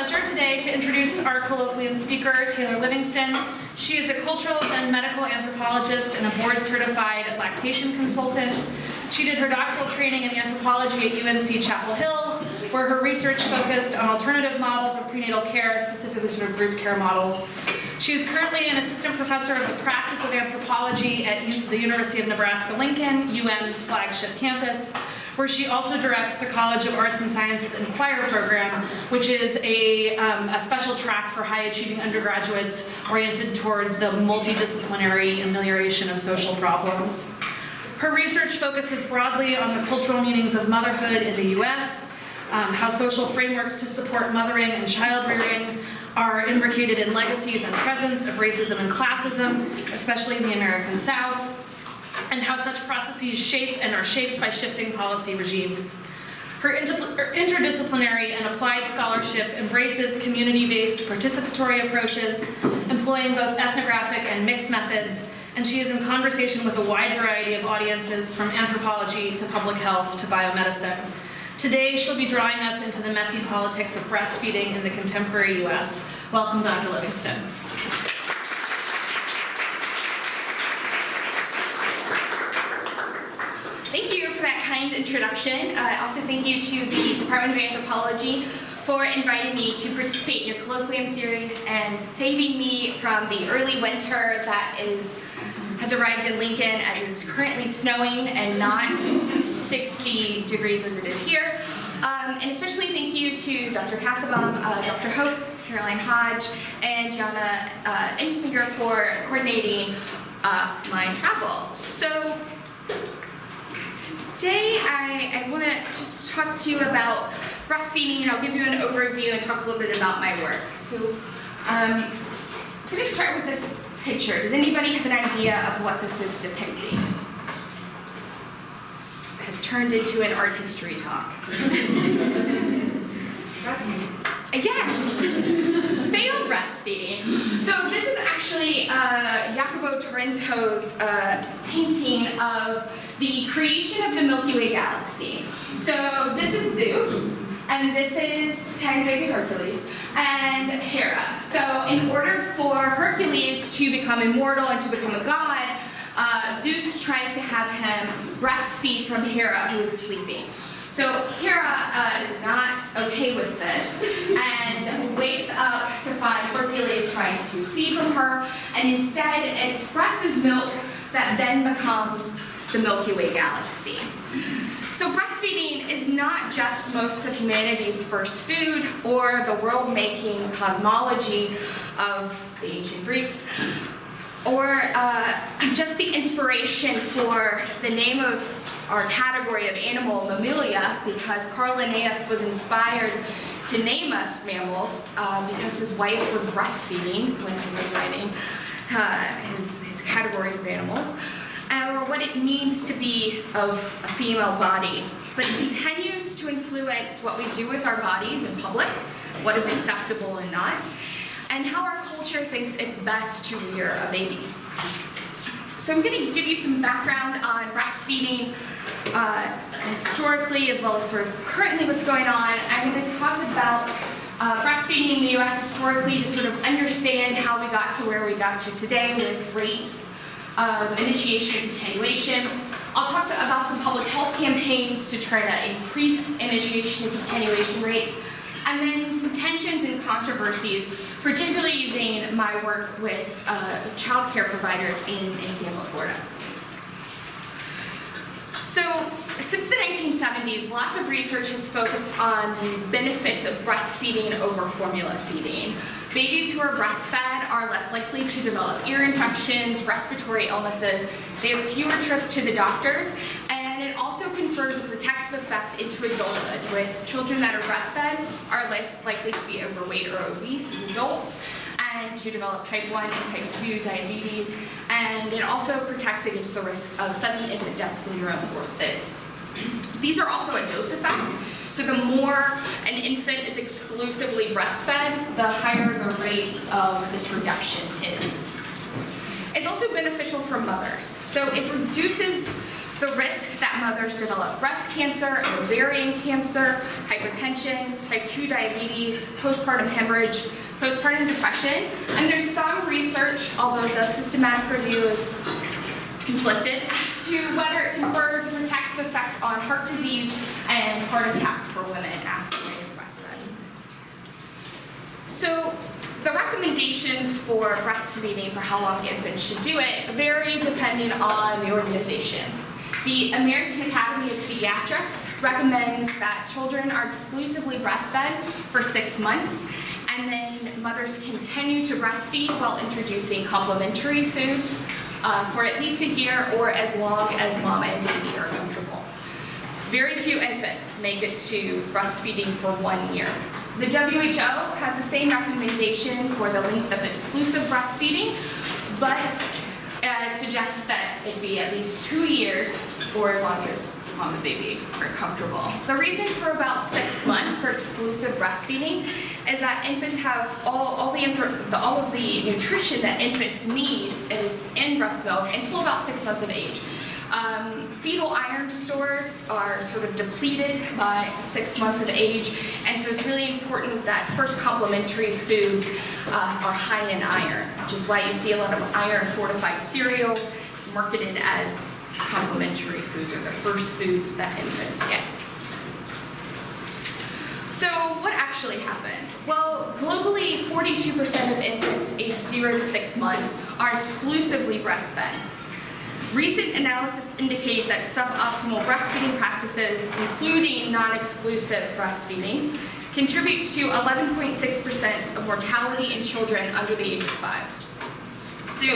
pleasure today to introduce our colloquium speaker, Taylor Livingston. She is a cultural and medical anthropologist and a board-certified lactation consultant. She did her doctoral training in anthropology at UNC Chapel Hill, where her research focused on alternative models of prenatal care, specifically sort of group care models. She is currently an assistant professor of the practice of anthropology at the University of Nebraska-Lincoln, UN's flagship campus, where she also directs the College of Arts and Sciences Inquire program, which is a special track for high-achieving undergraduates oriented towards the multidisciplinary amelioration of social problems. Her research focuses broadly on the cultural meanings of motherhood in the U.S., how social frameworks to support mothering and child rearing are imbricated in legacies and presence of racism and classism, especially in the American South, and how such processes shape and are shaped by shifting policy regimes. Her interdisciplinary and applied scholarship embraces community-based participatory approaches, employing both ethnographic and mixed methods, and she is in conversation with a wide variety of audiences, from anthropology to public health to biomedicine. Today, she'll be drawing us into the messy politics of breastfeeding in the contemporary U.S. Welcome, Dr. Livingston. Thank you for that kind introduction. Also thank you to the Department of Anthropology for inviting me to participate in your colloquium series and saving me from the early winter that has arrived in Lincoln, as it is currently snowing and not 60 degrees as it is here. And especially thank you to Dr. Kassabaum, Dr. Hope, Caroline Hodge, and Gianna Insminger for coordinating my travel. So today I want to just talk to you about breastfeeding, and I'll give you an overview and talk a little bit about my work. So I'm going to start with this picture. Does anybody have an idea of what this is depicting? This has turned into an art history talk. Yes! Failed breastfeeding. So this is actually Jacopo Taranto's painting of the creation of the Milky Way galaxy. So this is Zeus, and this is tiny baby Hercules, and Hera. So in order for Hercules to become immortal and to become a god, Zeus tries to have him breastfeed from Hera, who is sleeping. So Hera is not okay with this and wakes up to find Hercules trying to feed from her, and instead expresses milk that then becomes the Milky Way galaxy. So breastfeeding is not just most of humanity's first food or the world-making cosmology of the ancient Greeks, or just the inspiration for the name of our category of animal, Mammalia, because Carl Linnaeus was inspired to name us mammals because his wife was breastfeeding when he was writing his categories of animals, or what it means to be of a female body. But it continues to influence what we do with our bodies in public, what is acceptable and not, and how our culture thinks it's best to rear a baby. So I'm going to give you some background on breastfeeding historically, as well as sort of currently what's going on. I'm going to talk about breastfeeding in the U.S. historically to sort of understand how we got to where we got to today with rates of initiation and continuation. I'll talk about some public health campaigns to try to increase initiation and continuation rates, and then some tensions and controversies, particularly using my work with child care providers in Tampa, Florida. So, since the 1970s, lots of research has focused on the benefits of breastfeeding over formula feeding. Babies who are breastfed are less likely to develop ear infections, respiratory illnesses, they have fewer trips to the doctors, and it also confers a protective effect into adulthood, with children that are breastfed are less likely to be overweight or obese as adults, and to develop type 1 and type 2 diabetes, and it also protects against the risk of sudden infant death syndrome, or SIDS. These are also a dose effect, so the more an infant is exclusively breastfed, the higher the rates of this reduction is. It's also beneficial for mothers, so it reduces the risk that mothers develop breast cancer and ovarian cancer, hypertension, type 2 diabetes, postpartum hemorrhage, postpartum depression. And there's some research, although the systematic review is conflicted, as to whether it confers a protective effect on heart disease and heart attack for women after being breastfed. So the recommendations for breastfeeding for how long infants should do it vary depending on the organization. The American Academy of Pediatrics recommends that children are exclusively breastfed for 6 months, and then mothers continue to breastfeed while introducing complementary foods for at least a year or as long as mom and baby are comfortable. Very few infants make it to breastfeeding for 1 year. The WHO has the same recommendation for the length of exclusive breastfeeding, but suggests that it be at least 2 years or as long as mom and baby are comfortable. The reason for about 6 months for exclusive breastfeeding is that infants have all of the nutrition that infants need is in breast milk until about 6 months of age. Fetal iron stores are sort of depleted by 6 months of age, and so it's really important that first complementary foods are high in iron, which is why you see a lot of iron-fortified cereals marketed as complementary foods, or the first foods that infants get. So what actually happens? Well, globally, 42% of infants aged 0 to 6 months are exclusively breastfed. Recent analysis indicate that suboptimal breastfeeding practices, including non-exclusive breastfeeding, contribute to 11.6% of mortality in children under the age of 5. So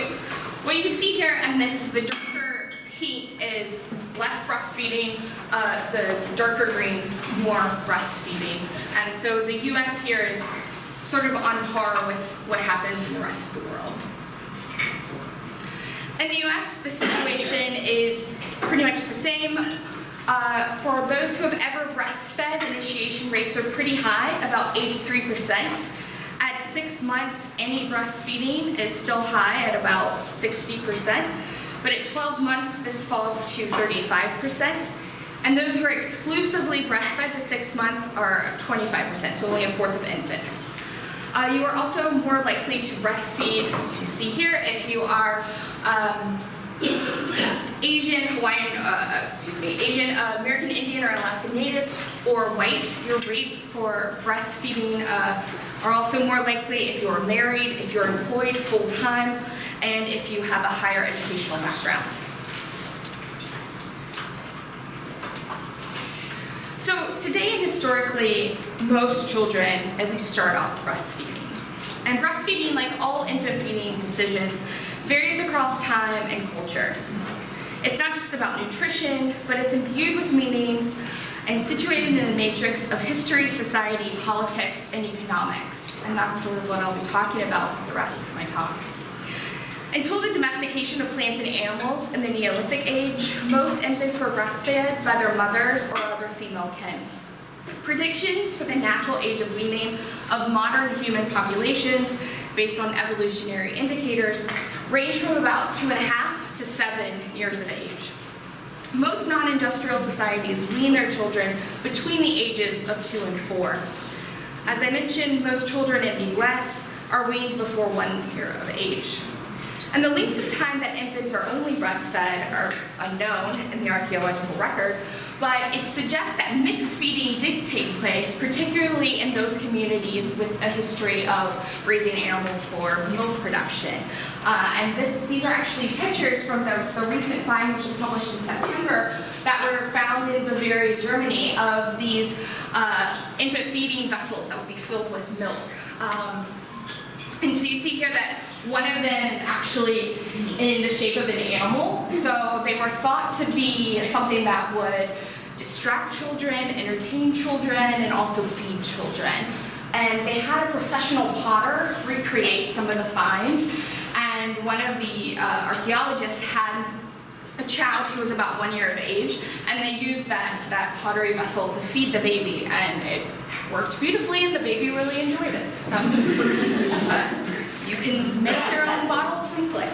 what you can see here, and this is the darker pink is less breastfeeding, the darker green, more breastfeeding. And so the US here is sort of on par with what happens in the rest of the world. In the US, the situation is pretty much the same. For those who have ever breastfed, initiation rates are pretty high, about 83%. At 6 months, any breastfeeding is still high at about 60%, but at 12 months, this falls to 35%. And those who are exclusively breastfed to 6 months are 25%, so only a fourth of infants. You are also more likely to breastfeed, you see here, if you are Asian, Asian, American Indian or Alaskan Native, or white. Your rates for breastfeeding are also more likely if you are married, if you're employed full-time, and if you have a higher educational background. So today and historically, most children at least start off breastfeeding. And breastfeeding, like all infant feeding decisions, varies across time and cultures. It's not just about nutrition, but it's imbued with meanings and situated in the matrix of history, society, politics, and economics. And that's sort of what I'll be talking about for the rest of my talk. Until the domestication of plants and animals in the Neolithic age, most infants were breastfed by their mothers or other female kin. Predictions for the natural age of weaning of modern human populations, based on evolutionary indicators, range from about 2.5 to 7 years of age. Most non-industrial societies wean their children between the ages of 2 and 4. As I mentioned, most children in the US are weaned before 1 year of age. And the lengths of time that infants are only breastfed are unknown in the archaeological record, but it suggests that mixed feeding did take place, particularly in those communities with a history of raising animals for milk production. And these are actually pictures from the recent find, which was published in September, that were found in Bavaria, Germany, of these infant feeding vessels that would be filled with milk. And so you see here that one of them is actually in the shape of an animal. So they were thought to be something that would distract children, entertain children, and also feed children. And they had a professional potter recreate some of the finds. And one of the archaeologists had a child who was about 1 year of age, and they used that pottery vessel to feed the baby, and it worked beautifully, and the baby really enjoyed it. So you can make your own bottles from clay.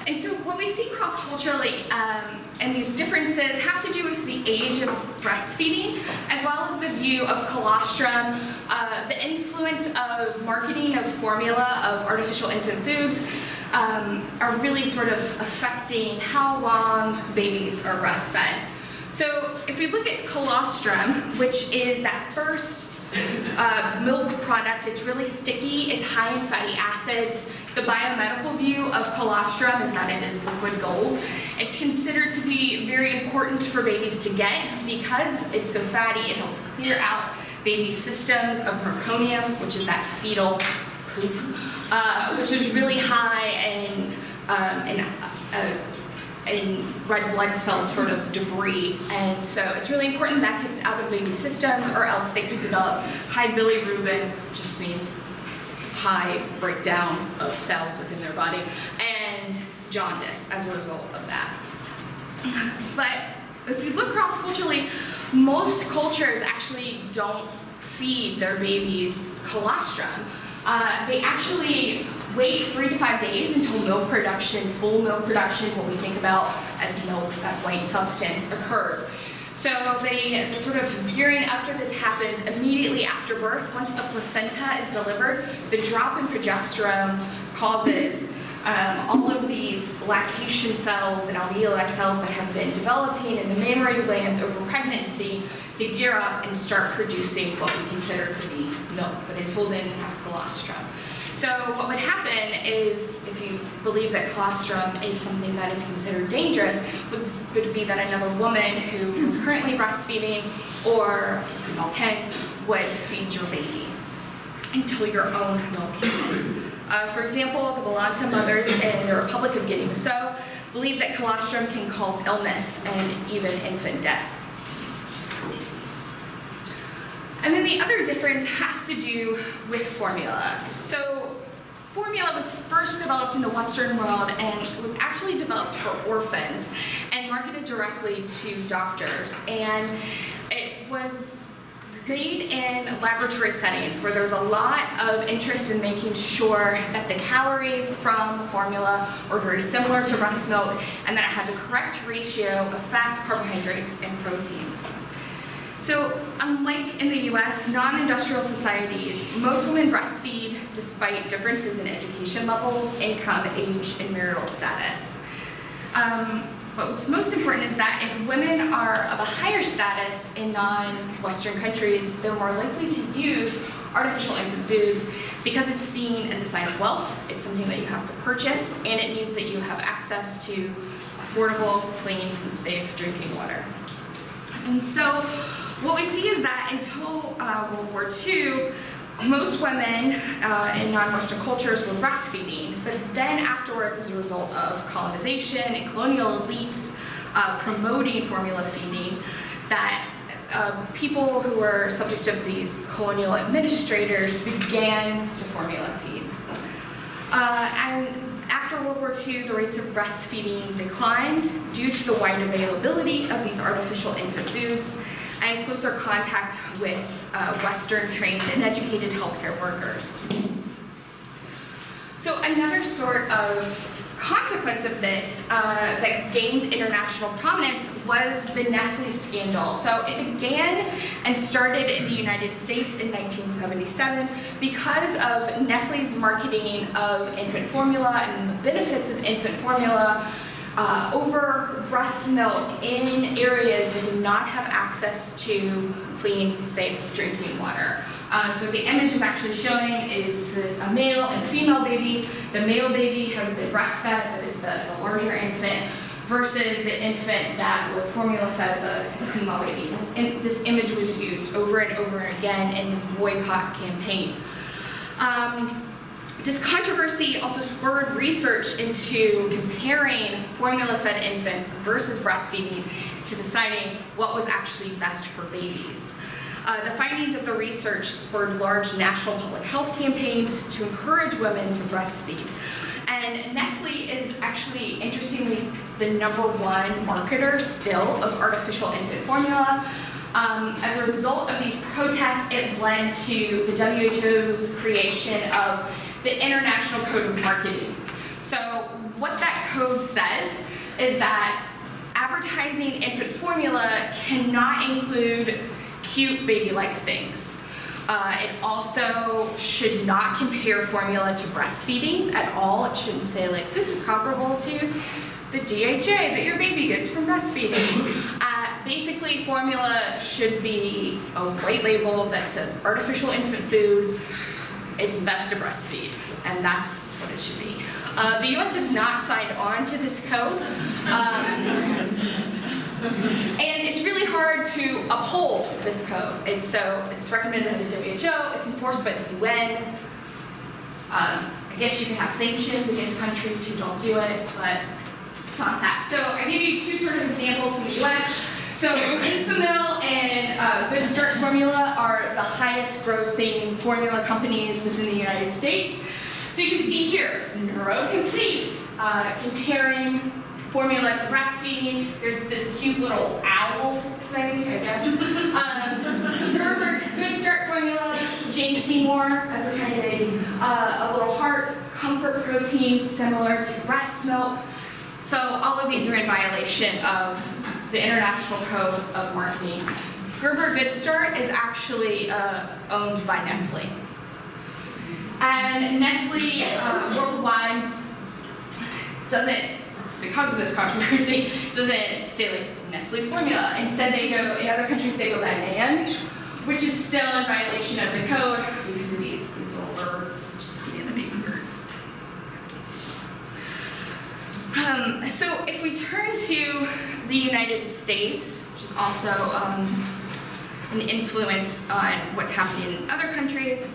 And so what we see cross-culturally and these differences have to do with the age of breastfeeding, as well as the view of colostrum, the influence of marketing of formula of artificial infant foods are really sort of affecting how long babies are breastfed. So if we look at colostrum, which is that first milk product, it's really sticky, it's high in fatty acids. The biomedical view of colostrum is that it is liquid gold. It's considered to be very important for babies to get because it's so fatty, it helps clear out baby systems of meconium, which is that fetal poop, which is really high in red blood cell sort of debris. And so it's really important that gets out of baby systems, or else they could develop high bilirubin, which just means high breakdown of cells within their body, and jaundice as a result of that. But if you look cross-culturally, most cultures actually don't feed their babies colostrum. They actually wait 3 to 5 days until milk production, full milk production, what we think about as milk, that white substance, occurs. So they sort of gearing up to this happens immediately after birth. Once the placenta is delivered, the drop in progesterone causes all of these lactation cells and alveoli cells that have been developing in the mammary glands over pregnancy to gear up and start producing what we consider to be milk, but until then we have colostrum. So what would happen is, if you believe that colostrum is something that is considered dangerous, would be that another woman who was currently breastfeeding or a female hen would feed your baby until your own milk came in. For example, the Belanta mothers in the Republic of Guinea-Bissau believe that colostrum can cause illness and even infant death. And then the other difference has to do with formula. So formula was first developed in the Western world and was actually developed for orphans and marketed directly to doctors. And it was made in laboratory settings where there was a lot of interest in making sure that the calories from formula were very similar to breast milk and that it had the correct ratio of fats, carbohydrates, and proteins. So, unlike in the US, non-industrial societies, most women breastfeed despite differences in education levels, income, age, and marital status. But what's most important is that if women are of a higher status in non-Western countries, they're more likely to use artificial infant foods because it's seen as a sign of wealth, it's something that you have to purchase, and it means that you have access to affordable, clean, and safe drinking water. And so, what we see is that until World War II, most women in non-Western cultures were breastfeeding, but then afterwards, as a result of colonization and colonial elites promoting formula feeding, that people who were subject of these colonial administrators began to formula feed. And after World War II, the rates of breastfeeding declined due to the wide availability of these artificial infant foods and closer contact with Western trained and educated healthcare workers. So another sort of consequence of this that gained international prominence was the Nestle scandal. So it began and started in the United States in 1977 because of Nestle's marketing of infant formula and the benefits of infant formula over breast milk in areas that did not have access to clean, safe drinking water. So the image is actually showing is a male and female baby. The male baby has been breastfed, that is the larger infant, versus the infant that was formula fed, the female baby. This image was used over and over again in this boycott campaign. This controversy also spurred research into comparing formula-fed infants versus breastfeeding to deciding what was actually best for babies. The findings of the research spurred large national public health campaigns to encourage women to breastfeed. And Nestle is actually, interestingly, the #1 marketer still of artificial infant formula. As a result of these protests, it led to the WHO's creation of the International Code of Marketing. So What that code says is that advertising infant formula cannot include cute baby-like things. It also should not compare formula to breastfeeding at all. It shouldn't say like, this is comparable to the DHA that your baby gets from breastfeeding. Basically, formula should be a white label that says artificial infant food, it's best to breastfeed, and that's what it should be. The US has not signed on to this code. And it's really hard to uphold this code. It's recommended by the WHO, it's enforced by the UN. I guess you can have sanctions against countries who don't do it, but it's not that. So I gave you two sort of examples from the US. So Infamil and Good Start Formula are the highest grossing formula companies within the United States. So you can see here, NeuroComplete, comparing formula to breastfeeding. There's this cute little owl thing, I guess. Gerber, Good Start Formula, Jane Seymour as a tiny baby, a little heart, comfort protein similar to breast milk. So all of these are in violation of the International Code of Marketing. Gerber Good Start is actually owned by Nestle. And Nestle worldwide doesn't, because of this controversy, doesn't say like Nestle's formula. Instead they go, in other countries they go by man, which is still in violation of the code because of these little birds, just feeding the baby birds. So if we turn to the United States, which is also an influence on what's happening in other countries,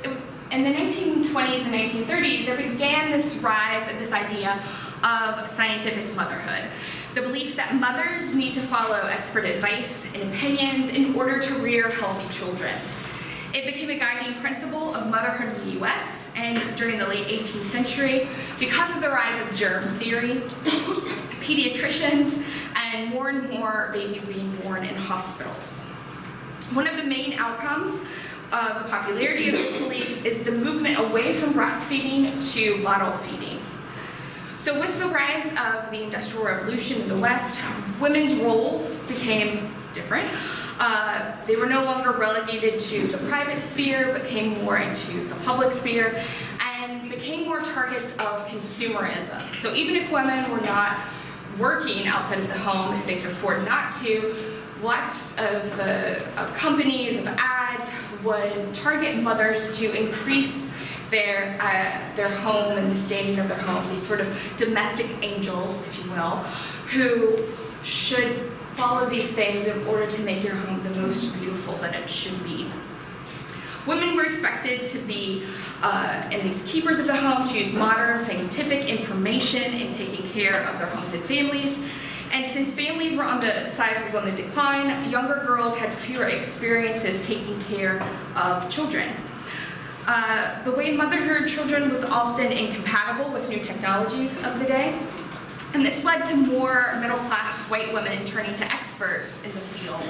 in the 1920s and 1930s, there began this rise of this idea of scientific motherhood. The belief that mothers need to follow expert advice and opinions in order to rear healthy children. It became a guiding principle of motherhood in the US and during the late 18th century because of the rise of germ theory, pediatricians, and more babies being born in hospitals. One of the main outcomes of the popularity of this belief is the movement away from breastfeeding to bottle feeding. So with the rise of the Industrial Revolution in the West, women's roles became different. They were no longer relegated to the private sphere, but came more into the public sphere, and became more targets of consumerism. So even if women were not working outside of the home, if they could afford not to, lots of companies, of ads, would target mothers to increase their home and the standing of their home, these sort of domestic angels, if you will, who should follow these things in order to make your home the most beautiful that it should be. Women were expected to be and these keepers of the home to use modern scientific information in taking care of their homes and families. And since families were size was on the decline, younger girls had fewer experiences taking care of children. The way mothers reared children was often incompatible with new technologies of the day. And this led to more middle-class white women turning to experts in the field.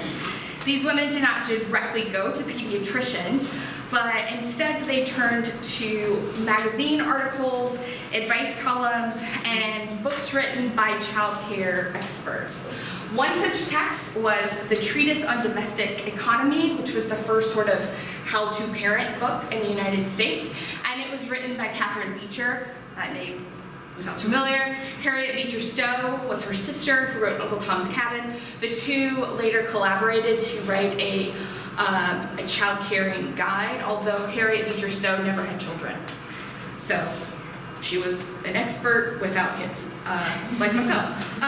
These women did not directly go to pediatricians, but instead they turned to magazine articles, advice columns, and books written by child care experts. One such text was the Treatise on Domestic Economy, which was the first sort of how-to parent book in the United States, and it was written by Catherine Beecher. That name sounds familiar. Harriet Beecher Stowe was her sister who wrote Uncle Tom's Cabin. The two later collaborated to write a child caring guide, although Harriet Beecher Stowe never had children. So she was an expert without kids, like myself.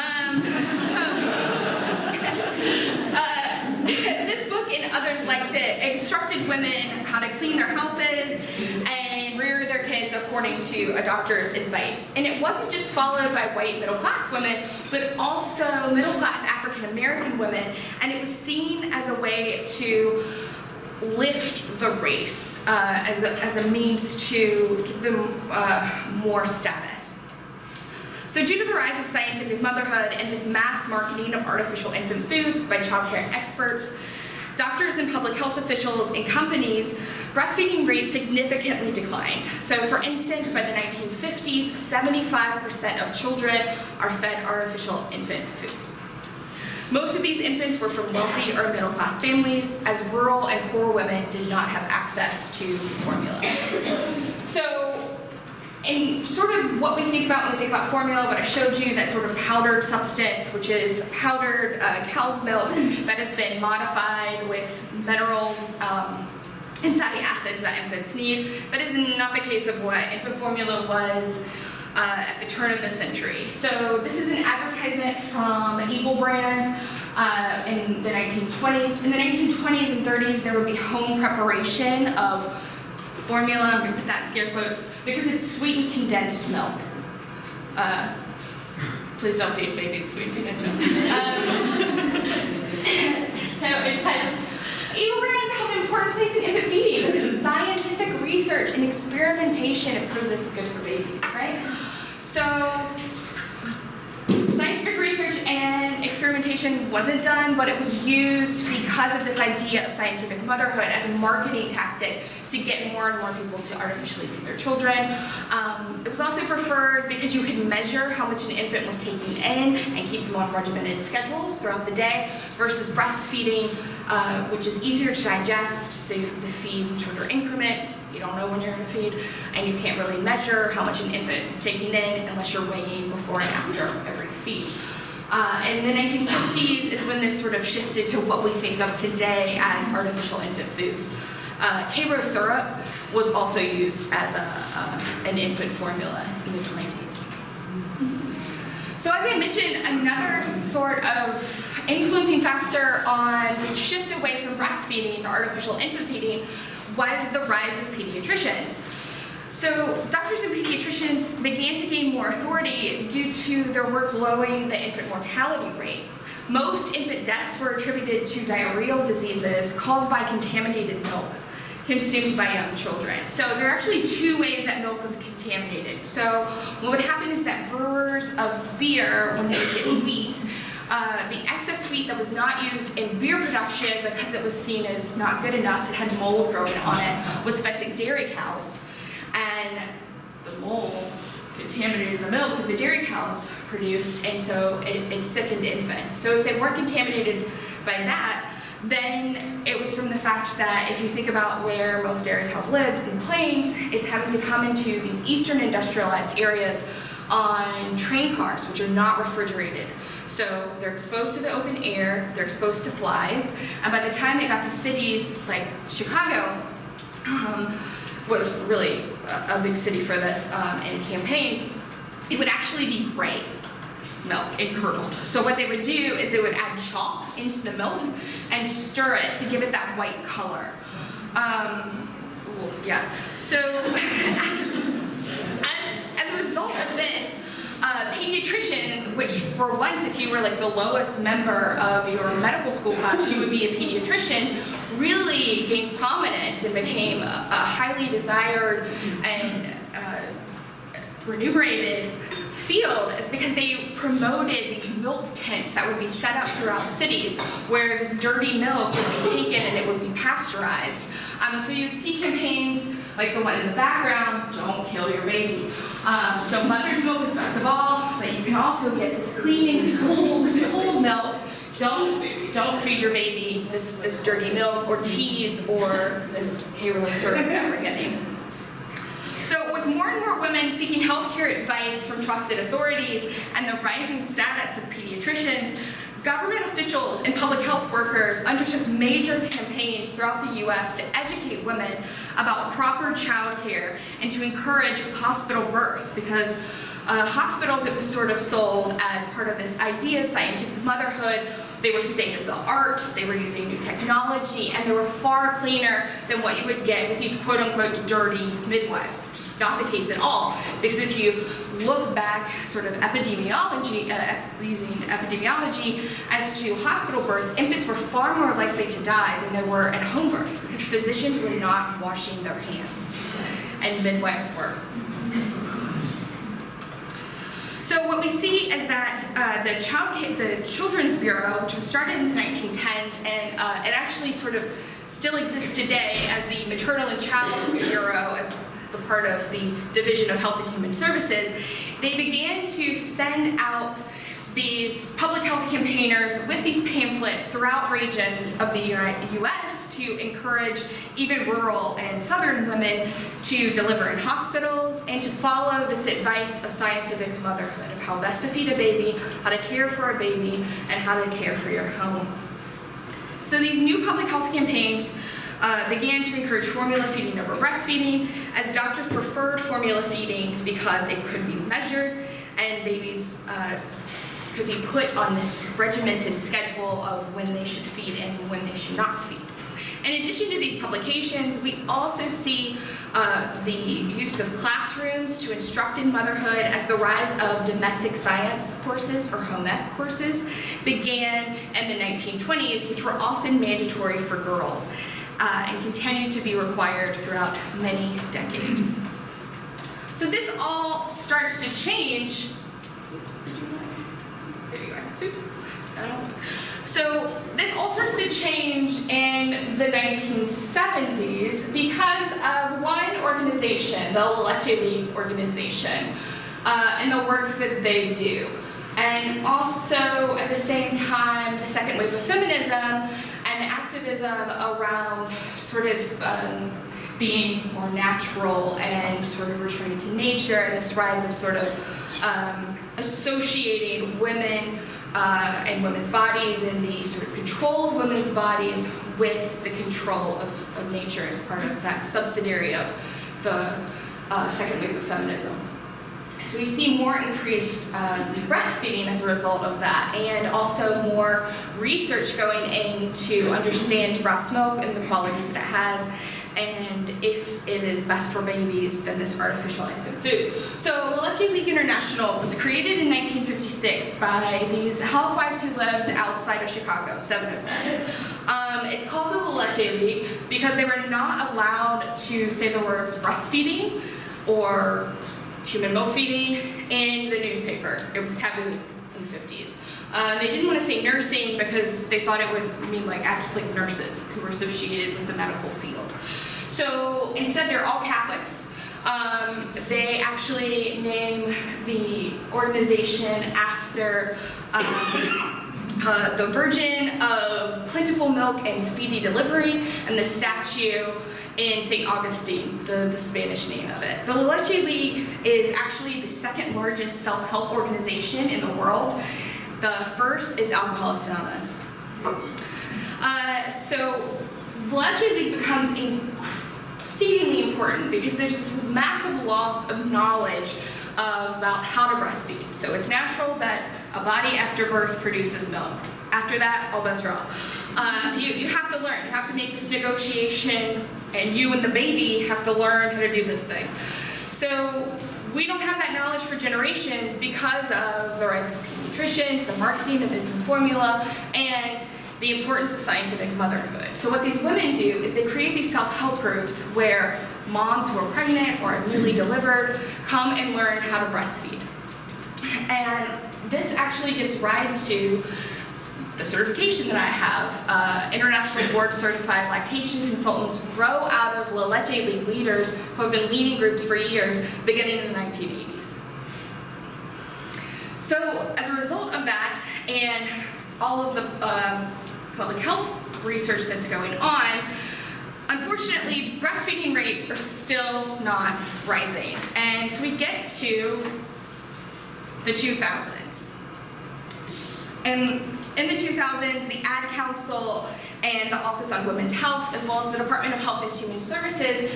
This book and others liked it instructed women how to clean their houses and rear their kids according to a doctor's advice. And it wasn't just followed by white middle-class women, but also middle-class African-American women, and it was seen as a way to lift the race, as a means to give them more status. So due to the rise of scientific motherhood and this mass marketing of artificial infant foods by child care experts, doctors and public health officials and companies, breastfeeding rates significantly declined. So for instance, by the 1950s, 75% of children are fed artificial infant foods. Most of these infants were from wealthy or middle-class families, as rural and poor women did not have access to formula. So, in sort of what we think about when we think about formula, what I showed you, that sort of powdered substance, which is powdered cow's milk that has been modified with minerals and fatty acids that infants need. That is not the case of what infant formula was at the turn of the century. So this is an advertisement from Eagle brand in the 1920s. In the 1920s and 30s, there would be home preparation of formula, I'm going to put that in scare quotes, because it's sweetened condensed milk. Please don't feed babies sweetened condensed milk. So it's kind of, Eagle brands have an important place in infant feeding because scientific research and experimentation have proved it's good for babies, right? So, scientific research and experimentation wasn't done, but it was used because of this idea of scientific motherhood as a marketing tactic to get more and more people to artificially feed their children. It was also preferred because you could measure how much an infant was taking in and keep them on regimented schedules throughout the day versus breastfeeding, which is easier to digest, so you have to feed in shorter increments, you don't know when you're going to feed, and you can't really measure how much an infant is taking in unless you're weighing before and after every feed. In the 1950s is when this sort of shifted to what we think of today as artificial infant foods. Karo syrup was also used as an infant formula in the 20s. So as I mentioned, another sort of influencing factor on this shift away from breastfeeding to artificial infant feeding was the rise of pediatricians. So doctors and pediatricians began to gain more authority due to their work lowering the infant mortality rate. Most infant deaths were attributed to diarrheal diseases caused by contaminated milk consumed by young children. So there are actually two ways that milk was contaminated. So what would happen is that brewers of beer, when they would get wheat, the excess wheat that was not used in beer production because it was seen as not good enough, it had mold growing on it, was fed to dairy cows. And the mold contaminated the milk that the dairy cows produced, and so it sickened infants. So if they weren't contaminated by that, then it was from the fact that if you think about where most dairy cows live, in the plains, it's having to come into these eastern industrialized areas on train cars, which are not refrigerated. So they're exposed to the open air, they're exposed to flies, and by the time they got to cities like Chicago, was really a big city for this in campaigns, it would actually be gray milk and curdled. So what they would do is they would add chalk into the milk and stir it to give it that white color. Yeah. So as a result of this, pediatricians, which for once, if you were like the lowest member of your medical school class, you would be a pediatrician, really gained prominence and became a highly desired and remunerated field, is because they promoted these milk tents that would be set up throughout cities where this dirty milk would be taken and it would be pasteurized. So you'd see campaigns like the one in the background, don't kill your baby. So mother's milk is best of all, but you can also get this clean and cold milk. Don't feed your baby this dirty milk or teas or this Karo syrup that we're getting. So with more and more women seeking healthcare advice from trusted authorities and the rising status of pediatricians, government officials and public health workers undertook major campaigns throughout the U.S. to educate women about proper child care and to encourage hospital births, because hospitals, it was sort of sold as part of this idea of scientific motherhood. They were state of the art, they were using new technology, and they were far cleaner than what you would get with these quote unquote dirty midwives, which is not the case at all. Because if you look back sort of epidemiology, using epidemiology as to hospital births, infants were far more likely to die than they were at home births because physicians were not washing their hands, and midwives were. So what we see is that the Children's Bureau, which was started in the 1910s, and it actually sort of still exists today as the Maternal and Child Bureau, as the part of the Division of Health and Human Services, they began to send out these public health campaigners with these pamphlets throughout regions of the U.S. to encourage even rural and southern women to deliver in hospitals and to follow this advice of scientific motherhood, of how best to feed a baby, how to care for a baby, and how to care for your home. So these new public health campaigns began to encourage formula feeding over breastfeeding, as doctors preferred formula feeding because it could be measured and babies could be put on this regimented schedule of when they should feed and when they should not feed. In addition to these publications, we also see the use of classrooms to instruct in motherhood, as the rise of domestic science courses, or home ec courses, began in the 1920s, which were often mandatory for girls and continued to be required throughout many decades. So this all starts to change. Oops, did you there you are. So this all starts to change in the 1970s because of one organization, the Letdowns organization, and the work that they do. And also, at the same time, the second wave of feminism and activism around sort of being more natural and sort of returning to nature, and this rise of sort of associating women and women's bodies and the sort of control of women's bodies with the control of nature as part of that subsidiary of the second wave of feminism. So we see more increased breastfeeding as a result of that, and also more research going in to understand breast milk and the qualities that it has, and if it is best for babies than this artificial infant food. So the Leche League International was created in 1956 by these housewives who lived outside of Chicago, 7 of them. It's called the Leche League because they were not allowed to say the words breastfeeding or human milk feeding in the newspaper. It was taboo in the 50s. They didn't want to say nursing because they thought it would mean like nurses who were associated with the medical field. So instead, they're all Catholics. They actually name the organization after the Virgin of Plentiful Milk and Speedy Delivery, and the statue in St. Augustine, the Spanish name of it. The Leche League is actually the second largest self-help organization in the world. The first is Alcoholics Anonymous. So the Leche League becomes exceedingly important because there's this massive loss of knowledge about how to breastfeed. So it's natural that a body after birth produces milk. After that, all bets are off. You have to learn. You have to make this negotiation, and you and the baby have to learn how to do this thing. So we don't have that knowledge for generations because of the rise of pediatricians, the marketing of infant formula, and the importance of scientific motherhood. So what these women do is they create these self-help groups where moms who are pregnant or are newly delivered come and learn how to breastfeed. And this actually gives rise to the certification that I have. International board certified lactation consultants grow out of La Leche League leaders who have been leading groups for years, beginning in the 1980s. So as a result of that, and all of the public health research that's going on, unfortunately, breastfeeding rates are still not rising. And so we get to the 2000s. And in the 2000s, the Ad Council and the Office on Women's Health, as well as the Department of Health and Human Services,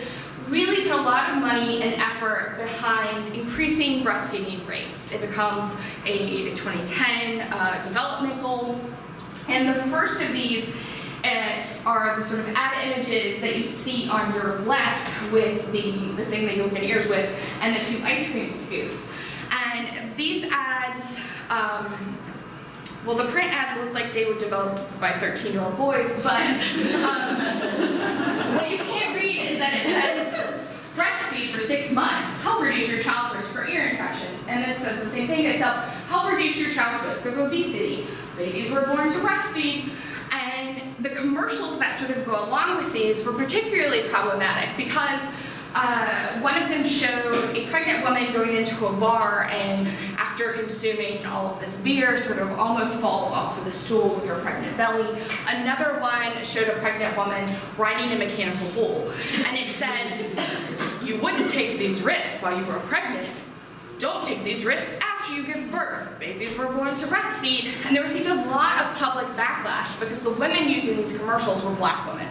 really put a lot of money and effort behind increasing breastfeeding rates. It becomes a 2010 development goal. And the first of these are the sort of ad images that you see on your left with the thing that you open your ears with, and the 2 ice cream scoops. And these ads, well, the print ads look like they were developed by 13-year-old boys, but what you can't read is that it says breastfeed for 6 months, help reduce your child's risk for ear infections. And this says the same thing. It kids up, help reduce your child's risk of obesity. Babies were born to breastfeed. And the commercials that sort of go along with these were particularly problematic because one of them showed a pregnant woman going into a bar and after consuming all of this beer sort of almost falls off of the stool with her pregnant belly. Another one showed a pregnant woman riding a mechanical bull. And it said, you wouldn't take these risks while you were pregnant. Don't take these risks after you give birth. Babies were born to breastfeed. And they received a lot of public backlash because the women using these commercials were black women.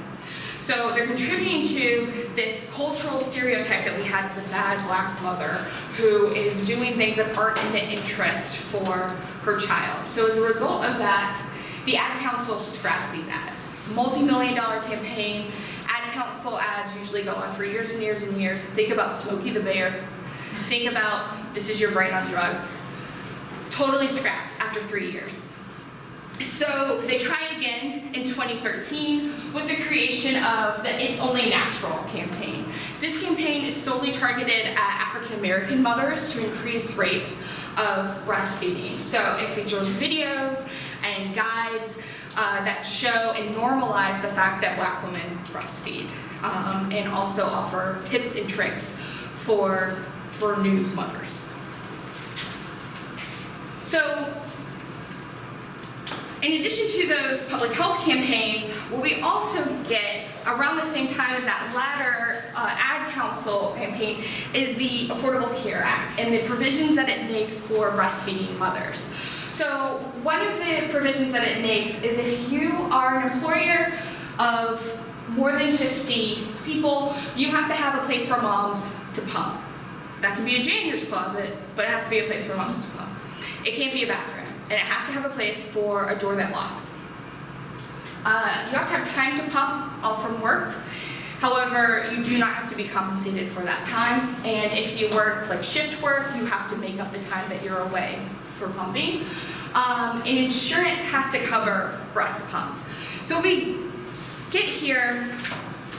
So they're contributing to this cultural stereotype that we had of the bad black mother who is doing things that aren't in the interest for her child. So as a result of that, the ad council scraps these ads. It's a multi-million-dollar campaign. Ad council ads usually go on for years and years and years. Think about Smokey the Bear. Think about this is your brain on drugs. Totally scrapped after 3 years. So they try again in 2013 with the creation of the It's Only Natural campaign. This campaign is solely targeted at African American mothers to increase rates of breastfeeding. So it features videos and guides that show and normalize the fact that black women breastfeed, and also offer tips and tricks for new mothers. So, in addition to those public health campaigns, what we also get around the same time as that latter ad council campaign is the Affordable Care Act and the provisions that it makes for breastfeeding mothers. So one of the provisions that it makes is if you are an employer of more than 50 people, you have to have a place for moms to pump. That can be a janitor's closet, but it has to be a place for moms to pump. It can't be a bathroom. And it has to have a place for a door that locks. You have to have time to pump off from work. However, you do not have to be compensated for that time. And if you work like shift work, you have to make up the time that you're away for pumping. And insurance has to cover breast pumps. So we get here,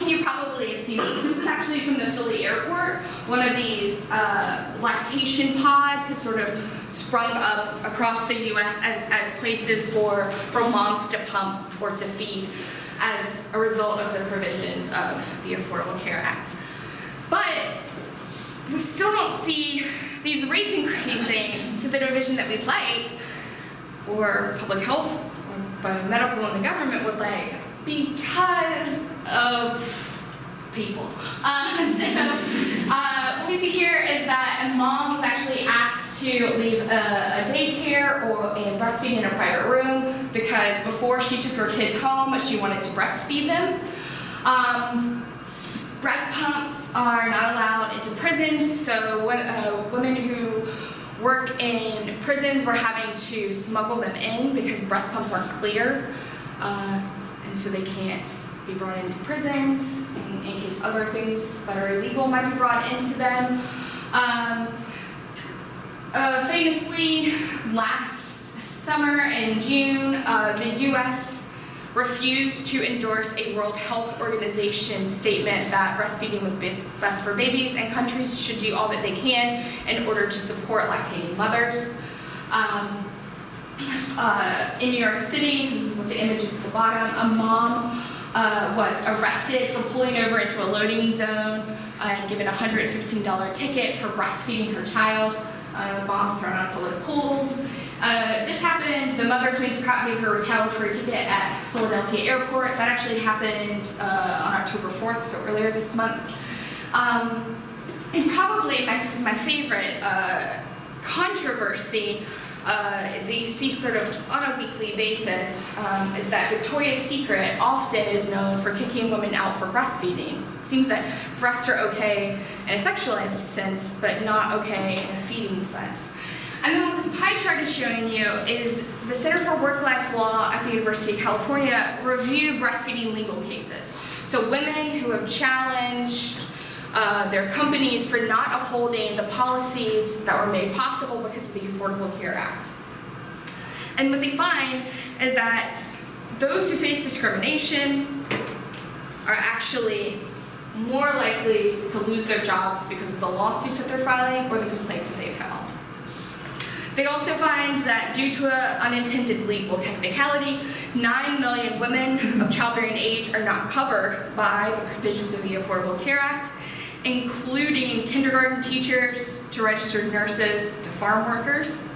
and you probably have seen this. This is actually from the Philly airport. One of these lactation pods had sort of sprung up across the U.S. as places for moms to pump or to feed as a result of the provisions of the Affordable Care Act. But we still don't see these rates increasing to the division that we'd like, or public health, or biomedical and the government would like, because of people. What we see here is that a mom was actually asked to leave a daycare and breastfeed in a private room because before she took her kids home, she wanted to breastfeed them. Breast pumps are not allowed into prisons, so women who work in prisons were having to smuggle them in because breast pumps aren't clear, and so they can't be brought into prisons in case other things that are illegal might be brought into them. Famously, last summer in June, the U.S. refused to endorse a World Health Organization statement that breastfeeding was best for babies, and countries should do all that they can in order to support lactating mothers. In New York City, this is what the image is at the bottom, a mom was arrested for pulling over into a loading zone and given a $115 ticket for breastfeeding her child. Bombs thrown on public pools. This happened, the mother claims gave her a retaliatory ticket at Philadelphia Airport. That actually happened on October 4th, so earlier this month. And probably my favorite controversy that you see sort of on a weekly basis is that Victoria's Secret often is known for kicking women out for breastfeeding. So it seems that breasts are okay in a sexualized sense, but not okay in a feeding sense. And then what this pie chart is showing you is the Center for Work-Life Law at the University of California reviewed breastfeeding legal cases. So women who have challenged their companies for not upholding the policies that were made possible because of the Affordable Care Act. And what they find is that those who face discrimination are actually more likely to lose their jobs because of the lawsuits that they're filing or the complaints that they filed. They also find that due to an unintended legal technicality, 9 million women of childbearing age are not covered by the provisions of the Affordable Care Act, including kindergarten teachers to registered nurses to farm workers.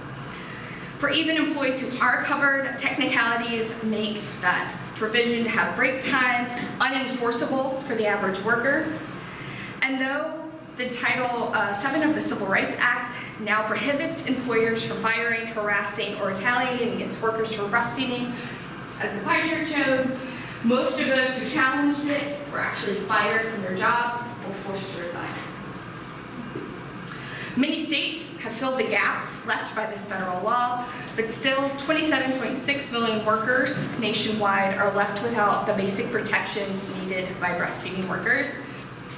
For even employees who are covered, technicalities make that provision to have break time unenforceable for the average worker. And though the Title VII of the Civil Rights Act now prohibits employers from firing, harassing, or retaliating against workers for breastfeeding, as the pie chart shows, most of those who challenged it were actually fired from their jobs or forced to resign. Many states have filled the gaps left by this federal law, but still 27.6 million workers nationwide are left without the basic protections needed by breastfeeding workers: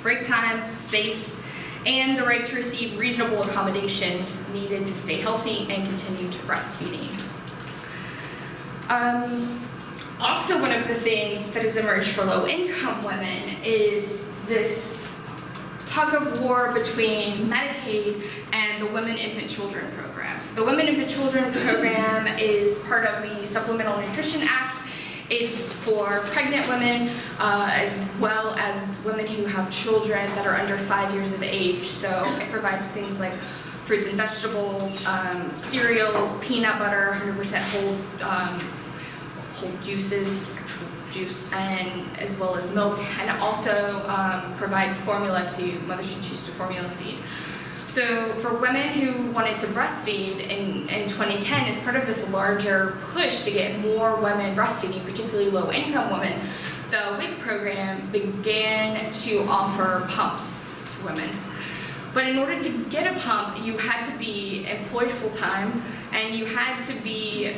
break time, space, and the right to receive reasonable accommodations needed to stay healthy and continue to breastfeeding. Also, one of the things that has emerged for low-income women is this tug-of-war between Medicaid and the Women, Infant, Children program. So the Women, Infant, Children program is part of the Supplemental Nutrition Act. It's for pregnant women as well as women who have children that are under 5 years of age. So it provides things like fruits and vegetables, cereals, peanut butter, 100% whole juices, actual juice, and as well as milk. And it also provides formula to mothers who choose to formula feed. So for women who wanted to breastfeed in 2010, as part of this larger push to get more women breastfeeding, particularly low-income women, the WIC program began to offer pumps to women. But in order to get a pump, you had to be employed full-time, and you had to be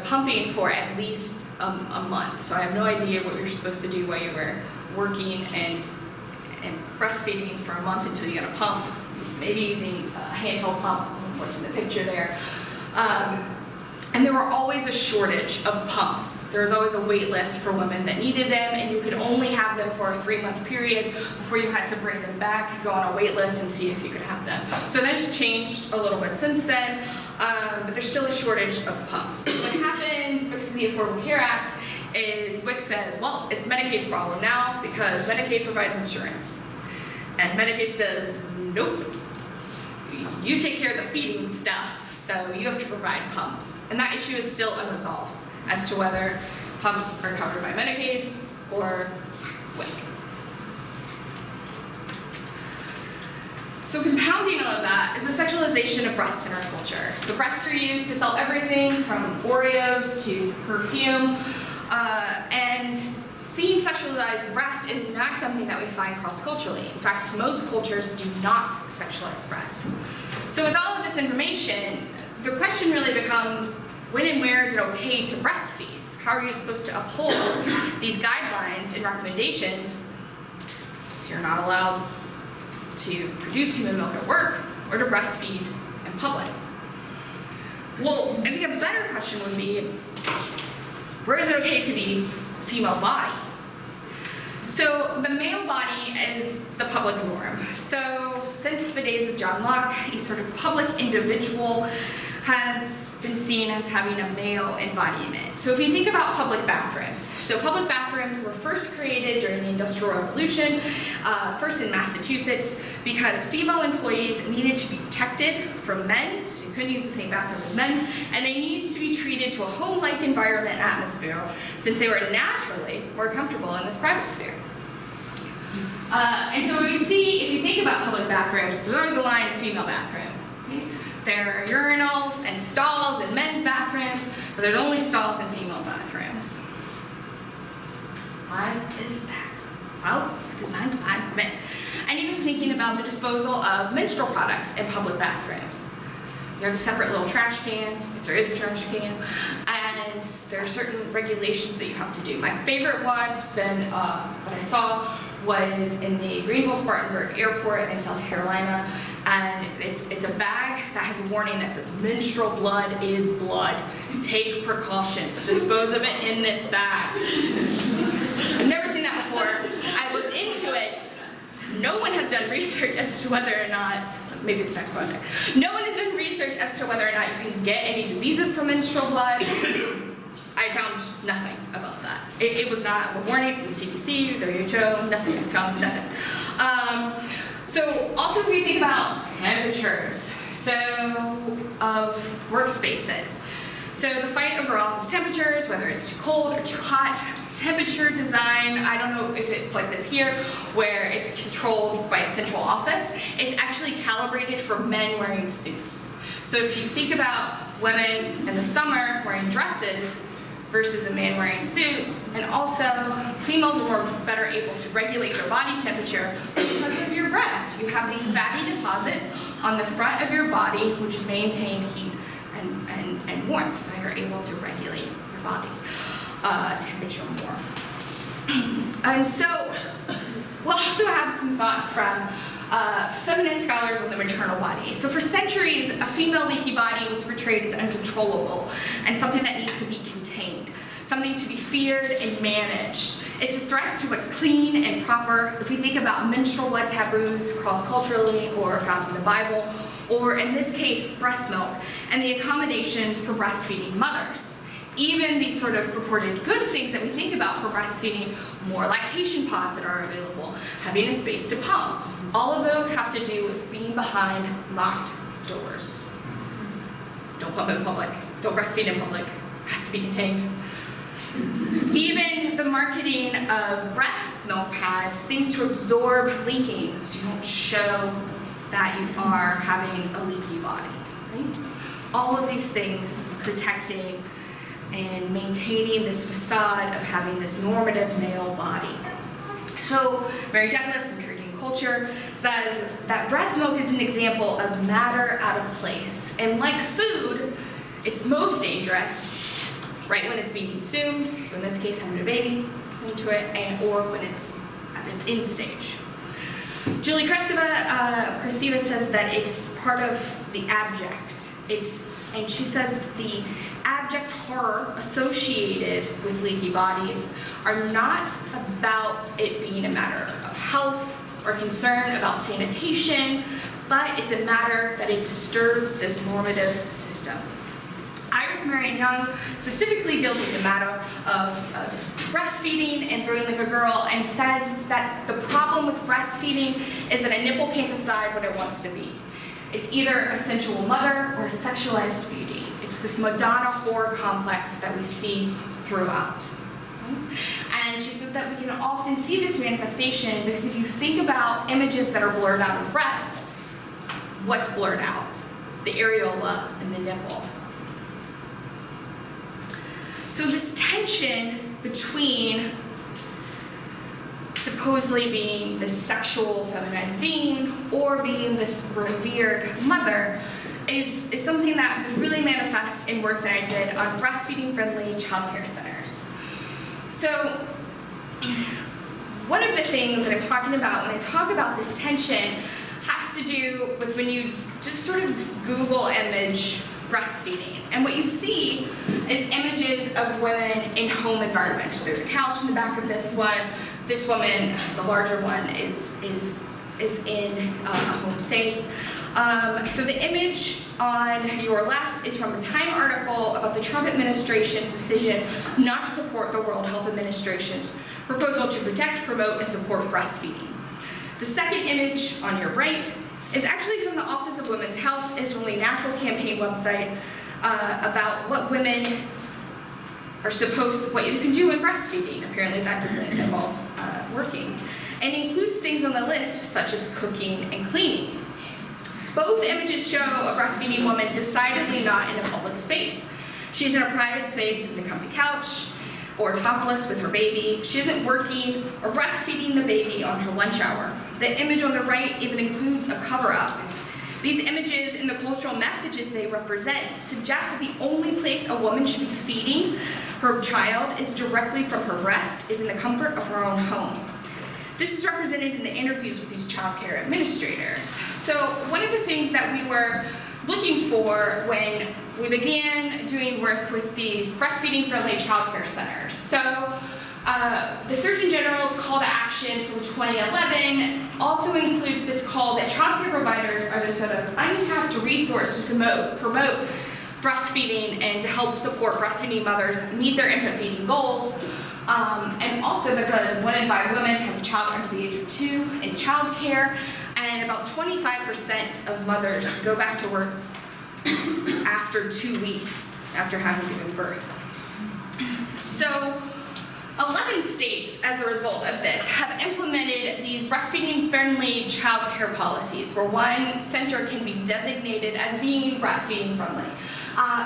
pumping for at least a month. So I have no idea what you're supposed to do while you were working and breastfeeding for a month until you got a pump. Maybe using a handheld pump, what's in the picture there. And there were always a shortage of pumps. There was always a wait list for women that needed them, and you could only have them for a 3-month period before you had to bring them back, go on a wait list, and see if you could have them. So that has changed a little bit since then, but there's still a shortage of pumps. What happens because of the Affordable Care Act is WIC says, well, it's Medicaid's problem now because Medicaid provides insurance. And Medicaid says, nope, you take care of the feeding stuff, so you have to provide pumps. And that issue is still unresolved as to whether pumps are covered by Medicaid or WIC. So compounding all of that is the sexualization of breasts in our culture. So breasts are used to sell everything from Oreos to perfume, and seeing sexualized breast is not something that we find cross-culturally. In fact, most cultures do not sexualize breasts. So with all of this information, the question really becomes, when and where is it okay to breastfeed? How are you supposed to uphold these guidelines and recommendations if you're not allowed to produce human milk at work or to breastfeed in public? Well, I think a better question would be, where is it okay to be female body? So the male body is the public norm. So since the days of John Locke, a sort of public individual has been seen as having a male embodiment. So if you think about public bathrooms, so public bathrooms were first created during the Industrial Revolution, first in Massachusetts, because female employees needed to be protected from men, so you couldn't use the same bathroom as men, and they needed to be treated to a home-like environment atmosphere, since they were naturally more comfortable in this private sphere. And so we see, if you think about public bathrooms, there's always a line of female bathroom. There are urinals and stalls in men's bathrooms, but there's only stalls in female bathrooms. Why is that? Well, designed by men. And even thinking about the disposal of menstrual products in public bathrooms. You have a separate little trash can, if there is a trash can, and there are certain regulations that you have to do. My favorite one has been, that I saw, was in the Greenville-Spartanburg Airport in South Carolina, and it's a bag that has a warning that says, menstrual blood is blood. Take precautions. Dispose of it in this bag. I've never seen that before. I looked into it. No one has has done research as to whether or not, maybe it's next project, no one has done research as to whether or not you can get any diseases from menstrual blood. I found nothing about that. It was not a warning from the CDC, WHO, nothing. I found nothing. So also if you think about temperatures, so of workspaces. So the fight over office temperatures, whether it's too cold or too hot, temperature design, I don't know if it's like this here, where it's controlled by a central office. It's actually calibrated for men wearing suits. So if you think about women in the summer wearing dresses versus a man wearing suits, and also females are better able to regulate their body temperature because of your breast. You have these fatty deposits on the front of your body which maintain heat and warmth, so you're able to regulate your body temperature more. And so we'll also have some thoughts from feminist scholars on the maternal body. So for centuries, a female leaky body was portrayed as uncontrollable and something that needed to be contained, something to be feared and managed. It's a threat to what's clean and proper. If we think about menstrual blood taboos cross-culturally or found in the Bible, or in this case, breast milk, and the accommodations for breastfeeding mothers. Even these sort of purported good things that we think about for breastfeeding, more lactation pods that are available, having a space to pump, all of those have to do with being behind locked doors. Don't pump in public, don't breastfeed in public, it has to be contained. Even the marketing of breast milk pads, things to absorb leaking so you don't show that you are having a leaky body, right? All of these things protecting and maintaining this facade of having this normative male body. So Mary Douglas in Puritan culture says that breast milk is an example of matter out of place. And like food, it's most dangerous right when it's being consumed, so in this case having a baby into it, or when it's at its end stage. Julie Kristeva says that it's part of the abject. And she says the abject horror associated with leaky bodies are not about it being a matter of health or concern about sanitation, but it's a matter that it disturbs this normative system. Iris Marion Young specifically deals with the matter of breastfeeding and throwing like a girl, and says that the problem with breastfeeding is that a nipple can't decide what it wants to be. It's either a sensual mother or a sexualized beauty. It's this Madonna whore complex that we see throughout. And she said that we can often see this manifestation because if you think about images that are blurred out of breast, what's blurred out? The areola and the nipple. So this tension between supposedly being this sexual feminized being or being this revered mother is something that was really manifest in work that I did on breastfeeding-friendly childcare centers. So one of the things that I'm talking about when I talk about this tension has to do with when you just sort of Google image breastfeeding. And what you see is images of women in home environments. There's a couch in the back of this one. This woman, the larger one, is in a home state. So the image on your left is from a Time article about the Trump administration's decision not to support the World Health Administration's proposal to protect, promote, and support breastfeeding. The second image on your right is actually from the Office of Women's Health. It's only a Natural Campaign website about what women are what you can do in breastfeeding. Apparently that doesn't involve working. And includes things on the list such as cooking and cleaning. Both images show a breastfeeding woman decidedly not in a public space. She's in a private space with a comfy couch or topless with her baby. She isn't working or breastfeeding the baby on her lunch hour. The image on the right even includes a cover-up. These images and the cultural messages they represent suggest that the only place a woman should be feeding her child is directly from her breast, is in the comfort of her own home. This is represented in the interviews with these child care administrators. So one of the things that we were looking for when we began doing work with these breastfeeding-friendly child care centers. So The Surgeon General's call to action from 2011 also includes this call that childcare providers are the sort of untapped resource to promote breastfeeding and to help support breastfeeding mothers meet their infant feeding goals. And also because 1 in 5 women has a child under the age of 2 in childcare, and about 25% of mothers go back to work after 2 weeks after having given birth. So 11 states, as a result of this, have implemented these breastfeeding-friendly childcare policies where one center can be designated as being breastfeeding-friendly.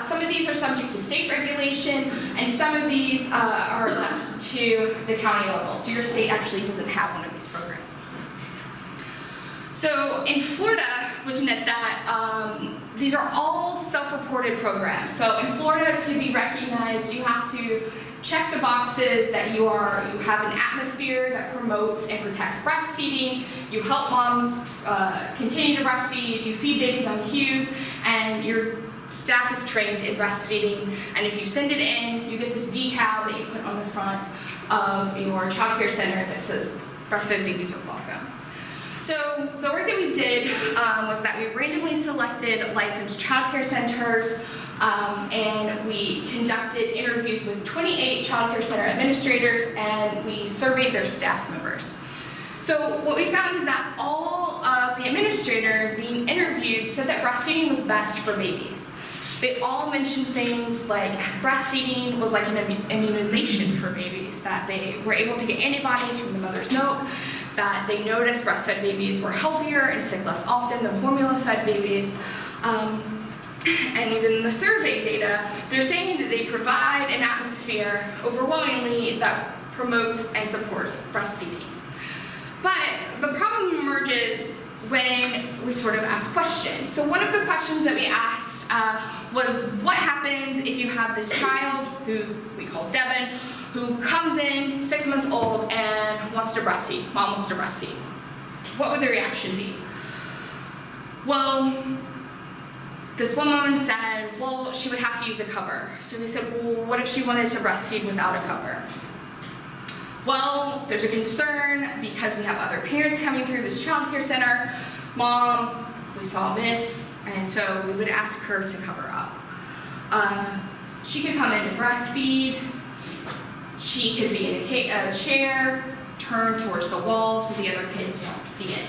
Some of these are subject to state regulation, and some of these are left to the county level. So your state actually doesn't have one of these programs. So in Florida, looking at that, these are all self-reported programs. So in Florida, to be recognized, you have to check the boxes that you have an atmosphere that promotes and protects breastfeeding, you help moms continue to breastfeed, you feed babies on cues, and your staff is trained in breastfeeding. And if you send it in, you get this decal that you put on the front of your child care center that says breastfed babies are welcome. So the work that we did was that we randomly selected licensed child care centers, and we conducted interviews with 28 child care center administrators, and we surveyed their staff members. So what we found is that all of the administrators being interviewed said that breastfeeding was best for babies. They all mentioned things like breastfeeding was like an immunization for babies, that they were able to get antibodies from the mother's milk, that they noticed breastfed babies were healthier and sick less often than formula-fed babies. And even the survey data, they're saying that they provide an atmosphere overwhelmingly that promotes and supports breastfeeding. But the problem emerges when we sort of ask questions. So one of the questions that we asked was, what happens if you have this child, who we call Devin, who comes in 6 months old and wants to breastfeed, mom wants to breastfeed? What would the reaction be? Well, this one woman said, well, she would have to use a cover. So we said, well, what if she wanted to breastfeed without a cover? Well, there's a concern because we have other parents coming through this child care center. Mom, we saw this, and so we would ask her to cover up. She could come in to breastfeed. She could be in a chair, turned towards the wall so the other kids don't see it.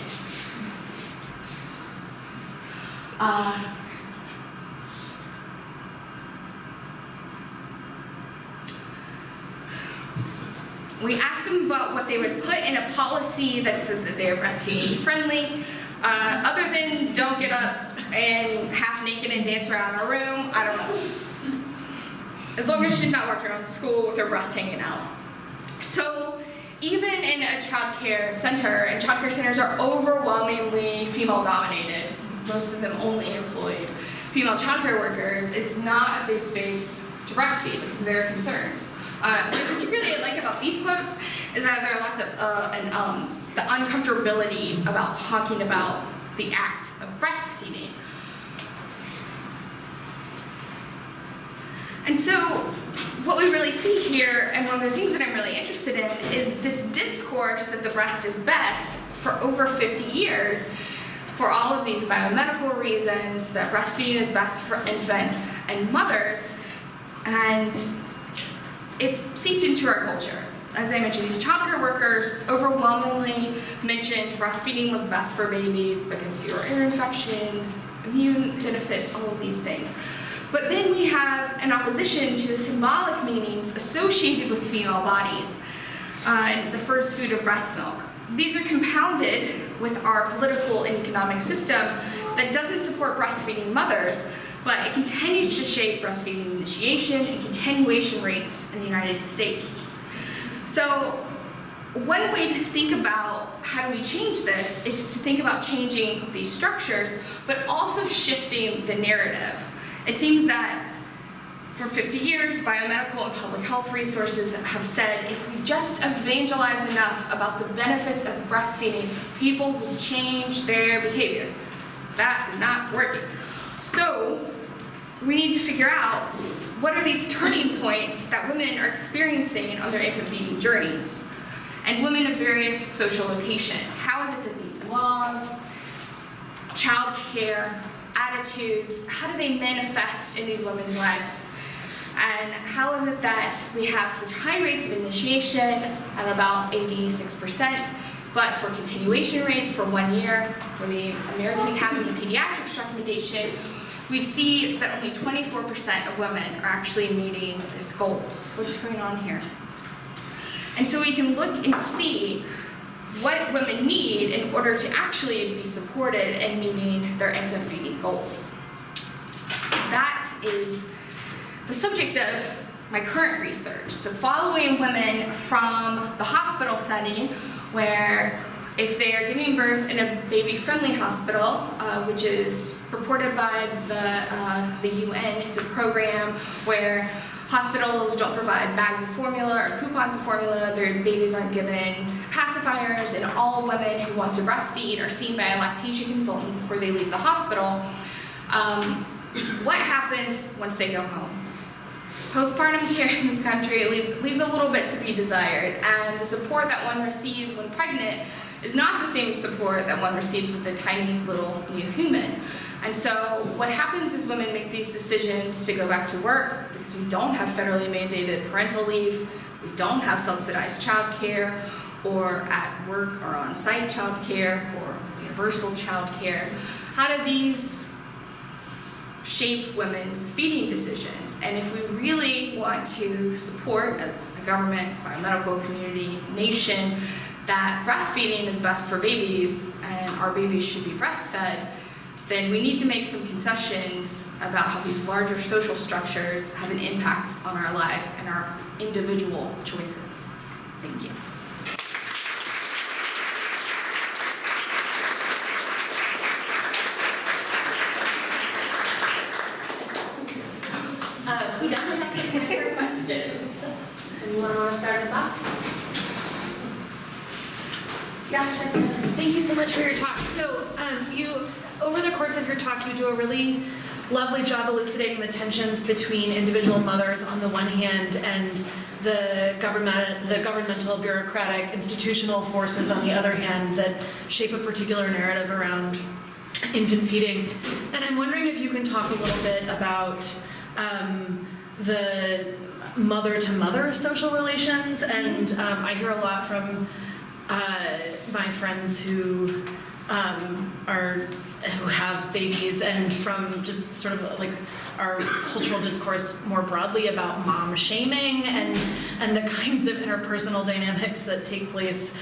We asked them about what they would put in a policy that says that they are breastfeeding friendly. Other than don't get up and half naked and dance around our room, I don't know. As long as she's not walking around school with her breast hanging out. So even in a child care center, and child care centers are overwhelmingly female dominated, most of them only employed female child care workers, it's not a safe space to breastfeed because of their concerns. What particularly I like about these quotes is that there are lots of and ums, the uncomfortability about talking about the act of breastfeeding. And so what we really see here, and one of the things that I'm really interested in, is this discourse that the breast is best for over 50 years for all of these biomedical reasons, that breastfeeding is best for infants and mothers, and it's seeped into our culture. As I mentioned, these childcare workers overwhelmingly mentioned breastfeeding was best for babies because fewer ear infections, immune benefits, all of these things. But then we have an opposition to the symbolic meanings associated with female bodies, and the first food of breast milk. These are compounded with our political and economic system that doesn't support breastfeeding mothers, but it continues to shape breastfeeding initiation and continuation rates in the United States. So one way to think about how do we change this is to think about changing these structures, but also shifting the narrative. It seems that for 50 years, biomedical and public health resources have said if we just evangelize enough about the benefits of breastfeeding, people will change their behavior. That is not working. So we need to figure out what are these turning points that women are experiencing on their infant feeding journeys, and women of various social locations. How is it that these laws, childcare, attitudes, how do they manifest in these women's lives? And how is it that we have such high rates of initiation at about 86%, but for continuation rates for 1 year, for the American Academy of Pediatrics recommendation, we see that only 24% of women are actually meeting these goals. What's going on here? And so we can look and see what women need in order to actually be supported in meeting their infant feeding goals. That is the subject of my current research. So following women from the hospital setting, where if they are giving birth in a baby-friendly hospital, which is purported by the UN, it's a program where hospitals don't provide bags of formula or coupons of formula, their babies aren't given pacifiers, and all women who want to breastfeed are seen by a lactation consultant before they leave the hospital. What happens once they go home? Postpartum care in this country leaves a little bit to be desired, and the support that one receives when pregnant is not the same support that one receives with a tiny little new human. And so what happens is women make these decisions to go back to work because we don't have federally mandated parental leave, we don't have subsidized childcare, or at work or on-site childcare, or universal childcare. How do these shape women's feeding decisions? And if we really want to support, as a government, biomedical community, nation, that breastfeeding is best for babies and our babies should be breastfed, then we need to make some concessions about how these larger social structures have an impact on our lives and our individual choices. Thank you. We definitely have some time for questions. Anyone want to start us off? Yeah, sure. Thank you so much for your talk. So over the course of your talk, you do a really lovely job elucidating the tensions between individual mothers on the one hand and the governmental, bureaucratic, institutional forces on the other hand that shape a particular narrative around infant feeding. And I'm wondering if you can talk a little bit about the mother-to-mother social relations. And I hear a lot from my friends who have babies, and from just sort of like our cultural discourse more broadly about mom shaming and the kinds of interpersonal dynamics that take place,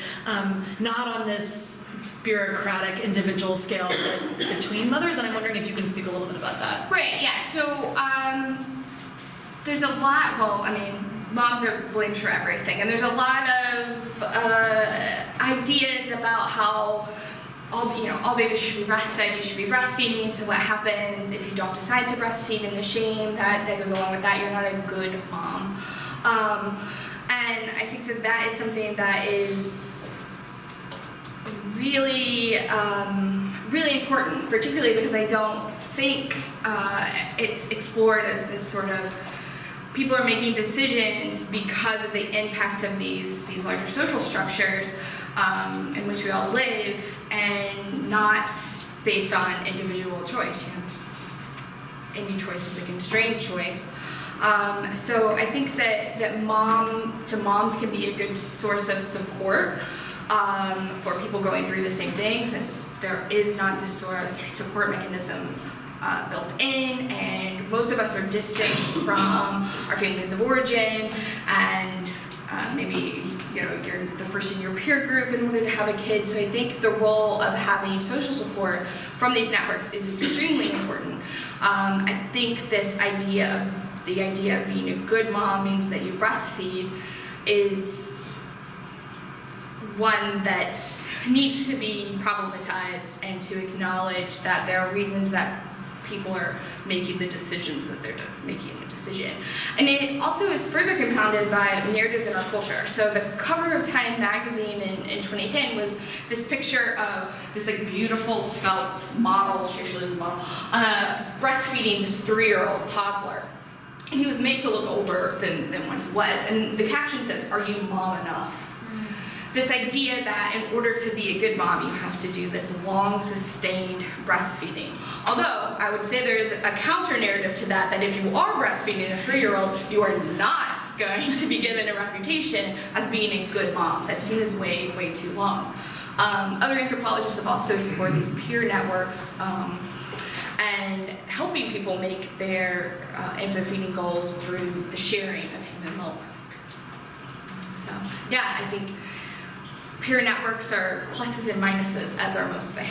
not on this bureaucratic individual scale, but between mothers. And I'm wondering if you can speak a little bit about that. Right, yeah, so there's a lot, well, I mean, moms are blamed for everything, and there's a lot of ideas about how all babies should be breastfed, you should be breastfeeding, so what happens if you don't decide to breastfeed, and the shame that goes along with that, you're not a good mom. And I think that is something that is really, really important, particularly because I don't think it's explored as this sort of people are making decisions because of the impact of these larger social structures in which we all live, and not based on individual choice. Any choice is a constrained choice. So I think that mom-to-moms can be a good source of support for people going through the same thing, since there is not this sort of support mechanism built in, and most of us are distant from our families of origin, and maybe you're the first in your peer group in order to have a kid. So I think the role of having social support from these networks is extremely important. I think the idea of being a good mom means that you breastfeed is one that needs to be problematized, and to acknowledge that there are reasons that people are making the decisions that they're making a decision. And it also is further compounded by narratives in our culture. So the cover of Time magazine in 2010 was this picture of this like beautiful svelte model, she actually was a model, breastfeeding this 3-year-old toddler. And he was made to look older than what he was. And the caption says, "Are you mom enough?" This idea that in order to be a good mom, you have to do this long, sustained breastfeeding. Although, I would say there is a counter-narrative to that, that if you are breastfeeding a 3-year-old, you are not going to be given a reputation as being a good mom. That's seen as way, way too long. Other anthropologists have also explored these peer networks and helping people make their infant feeding goals through the sharing of human milk. So, yeah, I think peer networks are pluses and minuses, as are most things.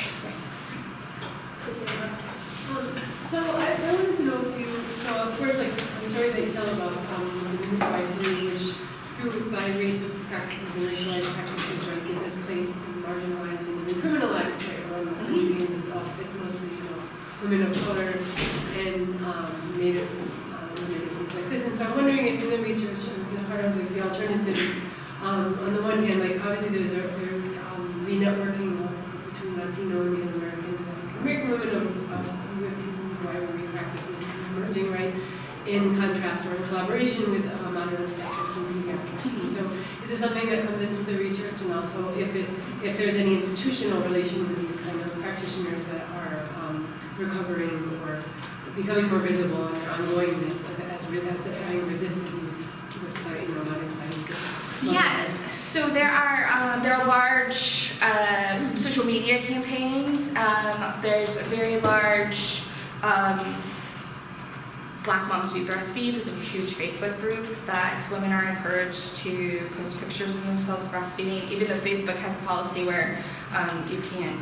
So I wanted to know if you, so of course, like the story that you tell about the midwife, which through by racist practices and racialized practices, right, get displaced and marginalized and even criminalized, right, around the country, and it's mostly, women of color and Native women and things like this. And so I'm wondering if in the research, as a part of like, the alternatives, on the one hand, like obviously there's re-networking between Latino and Native American and African American women with rivalry practices emerging, right, in contrast or in collaboration with modern obstetrics and pediatrics. And so is this something that comes into the research, and also if there's any institutional relation with these kind of practitioners that are recovering or becoming more visible and ongoing this as having resisted this modern science? Yeah, so there are large social media campaigns. There's a very large Black Moms Do Breastfeed is a huge Facebook group that women are encouraged to post pictures of themselves breastfeeding, even though Facebook has a policy where you can't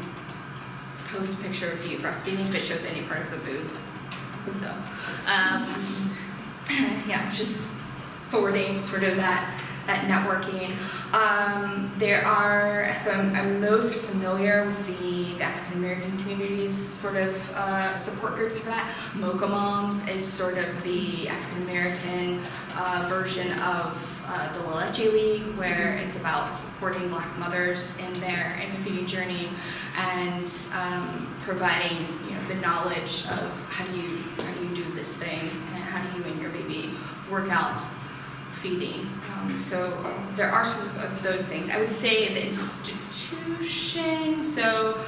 post a picture of you breastfeeding if it shows any part of the boob. So, yeah, just forwarding sort of that networking. I'm most familiar with the African American community's sort of support groups for that. Mocha Moms is sort of the African American version of the La Leche League, where it's about supporting Black mothers in their infant feeding journey and providing the knowledge of how do you do this thing and how do you and your baby work out feeding. So there are some of those things. I would say the institution, so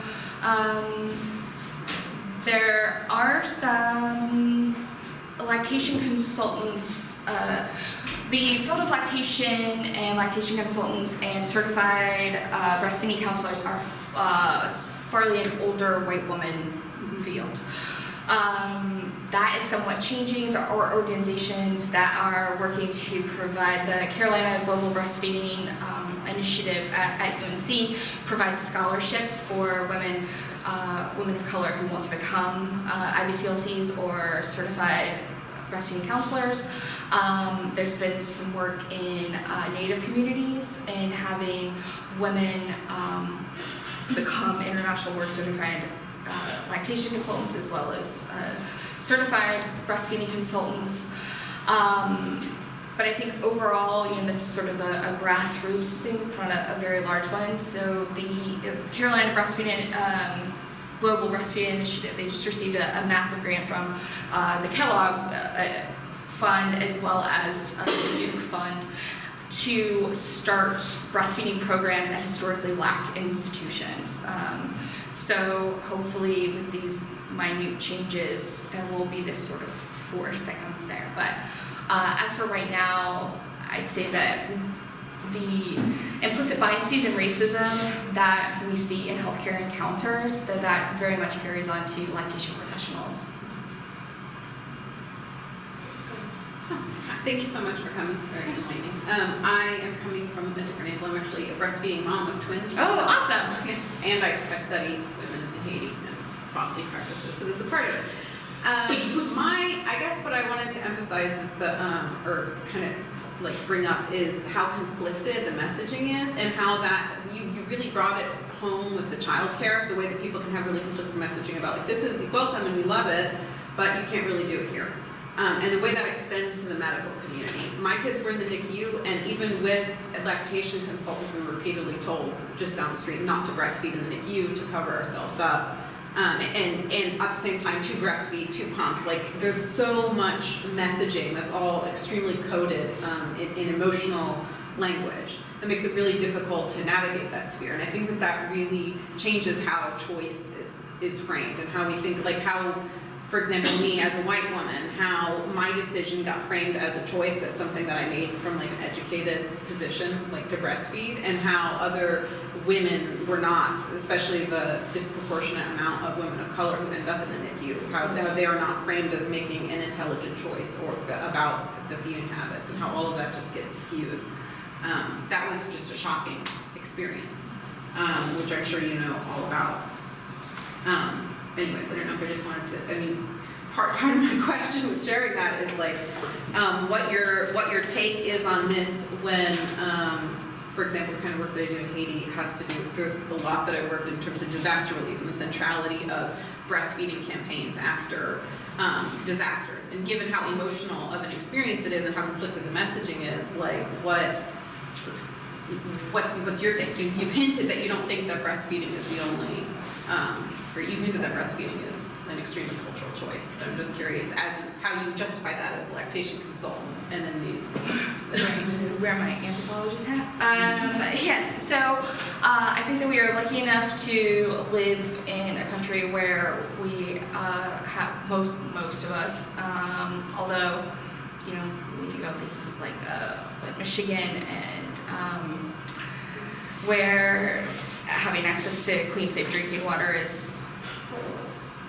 there are some lactation consultants, the field of lactation and lactation consultants and certified breastfeeding counselors are it's fairly an older white woman field. That is somewhat changing. There are organizations that are working to provide the Carolina Global Breastfeeding Initiative at UNC provides scholarships for women of color who want to become IBCLCs or certified breastfeeding counselors. There's been some work in Native communities and having women become international board certified lactation consultants as well as certified breastfeeding consultants. But I think overall, that's sort of a grassroots thing, not a very large one. So the Carolina Breastfeeding Global Breastfeeding Initiative, they just received a massive grant from the Kellogg Fund as well as the Duke Fund to start breastfeeding programs at historically Black institutions. So hopefully with these minute changes, there will be this sort of force that comes there. But as for right now, I'd say that the implicit biases and racism that we see in healthcare encounters, that very much carries on to lactation professionals. Thank you so much for coming. Very good, ladies. I am coming from a different angle. I'm actually a breastfeeding mom of twins. Oh, awesome. And I study women in Haiti and bodily practices, so this is a part of it. I guess what I wanted to emphasize is or kind of like bring up is how conflicted the messaging is, and how that you really brought it home with the childcare, the way that people can have really conflicted messaging about like this is welcome and we love it, but you can't really do it here. And the way that extends to the medical community. My kids were in the NICU, and even with lactation consultants, we were repeatedly told just down the street not to breastfeed in the NICU, to cover ourselves up. And at the same time, to breastfeed, to pump. Like, there's so much messaging that's all extremely coded in emotional language that makes it really difficult to navigate that sphere. And I think that really changes how choice is framed and how we think, like how, for example, me as a white woman, how my decision got framed as a choice, as something that I made from like an educated position, like to breastfeed, and how other women were not, especially the disproportionate amount of women of color who end up in the NICU, how they are not framed as making an intelligent choice or about the feeding habits, and how all of that just gets skewed. That was just a shocking experience, which I'm sure you know all about. Anyways, I don't know if I just wanted to, I mean, part of my question with sharing that is like, what your take is on this when, for example, the kind of work that I do in Haiti has to do, there's a lot that I worked in terms of disaster relief and the centrality of breastfeeding campaigns after disasters. And given how emotional of an experience it is and how conflicted the messaging is, like what's your take? You've hinted that you don't think that breastfeeding is the only, or you've hinted that breastfeeding is an extremely cultural choice. So I'm just curious as to how you justify that as a lactation consultant and then these. Wear my anthropologist hat. Yes, so I think that we are lucky enough to live in a country where we have most of us, although, you know, we think about places like Michigan and where having access to clean, safe drinking water is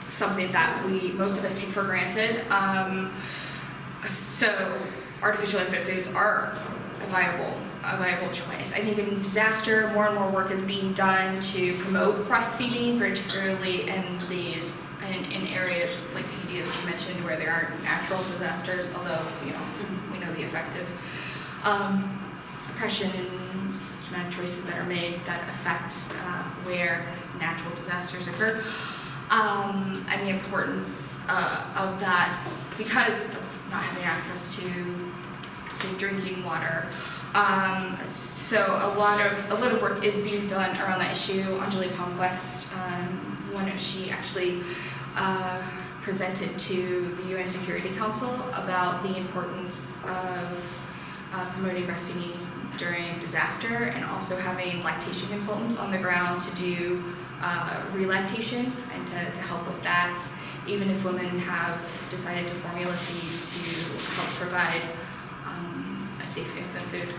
something that most of us take for granted. So artificial infant foods are a viable choice. I think in disaster, more and more work is being done to promote breastfeeding, particularly in areas like Haiti, as you mentioned, where there aren't natural disasters, although, you know, we know the effect of oppression and systematic choices that are made that affect where natural disasters occur. And the importance of that because of not having access to safe drinking water. So a lot of work is being done around that issue. Anjali Palmquist, she actually presented to the UN Security Council about the importance of promoting breastfeeding during disaster and also having lactation consultants on the ground to do relactation and to help with that, even if women have decided to formula feed to help provide a safe infant food.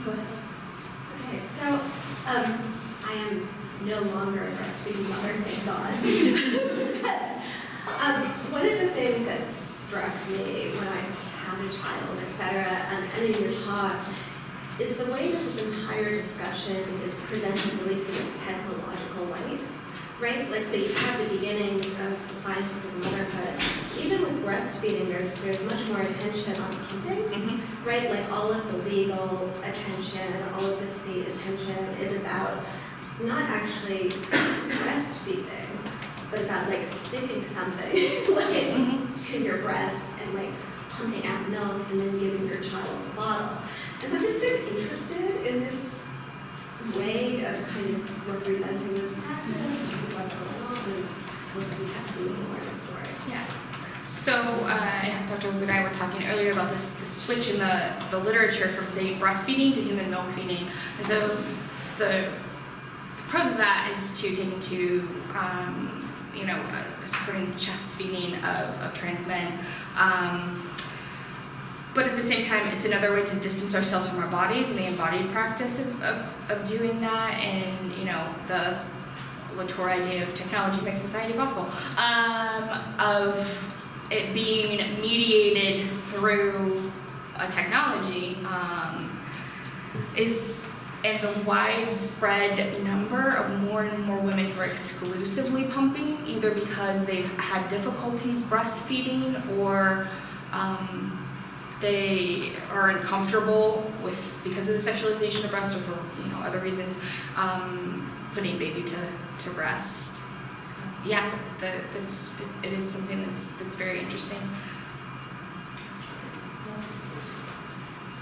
Go ahead. Okay, so I am no longer a breastfeeding mother, thank God. One of the things that struck me when I had a child, etc., and in your talk, is the way that this entire discussion is presented really through this technological light, right? Like, so you have the beginnings of scientific motherhood. Even with breastfeeding, there's much more attention on pumping, right? Like, all of the legal attention, all of the state attention is about not actually breastfeeding, but about like sticking something like to your breast and like pumping out milk and then giving your child a bottle. And so I'm just sort of interested in this way of kind of representing this practice and what's going on and what does this have to do with the larger story. Yeah. So Dr. Wu and I were talking earlier about this switch in the literature from, say, breastfeeding to human milk feeding. And so the pros of that is to take into supporting chest feeding of trans men. But at the same time, it's another way to distance ourselves from our bodies and the embodied practice of doing that, and the Latour idea of technology makes society possible, of it being mediated through a technology, and the widespread number of more and more women who are exclusively pumping, either because they've had difficulties breastfeeding or they are uncomfortable because of the sexualization of breast or for other reasons, putting baby to rest. So. yeah, it is something that's very interesting.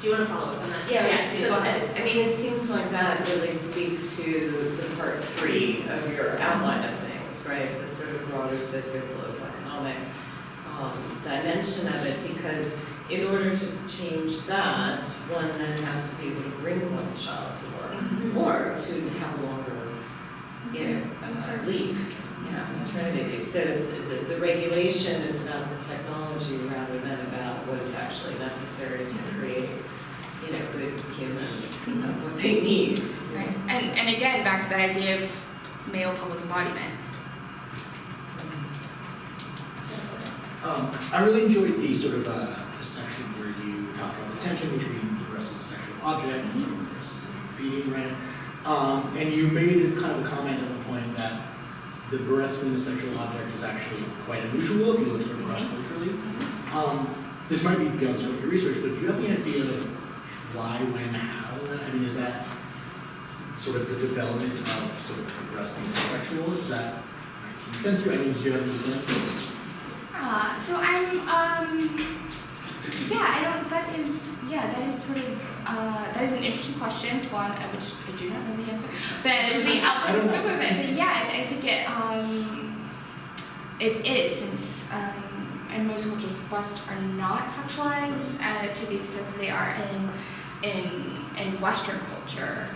Do you want to follow up on that? Yeah, So, so I mean, it seems like that really speaks to the part 3 of your outline of things, right? The sort of broader socio-political economic dimension of it, because in order to change that, one then has to be able to bring one's child to work, or to have a longer, leave, maternity leave. So it's, the regulation is about the technology rather than about what is actually necessary to create, good humans, what they need. Right. And again, back to the idea of male public embodiment. I really enjoyed the sort of the section where you talked about the tension between the breast as a sexual object and sort of the breast as a feeding, right? And you made kind of a comment at one point that the breast being a sexual object is actually quite unusual if you look sort of cross-culturally. This might be beyond some of your research, but do you have any idea of why, when, how? I mean, is that sort of the development of sort of the breast being sexual? Is that making sense to you? I mean, do you have any sense? So that is sort of, that is an interesting question, one which I do not know the answer, but it would be outside the scope of it, but yeah, I think it is, since, in most cultures, breasts are not sexualized, to the extent that they are in Western culture.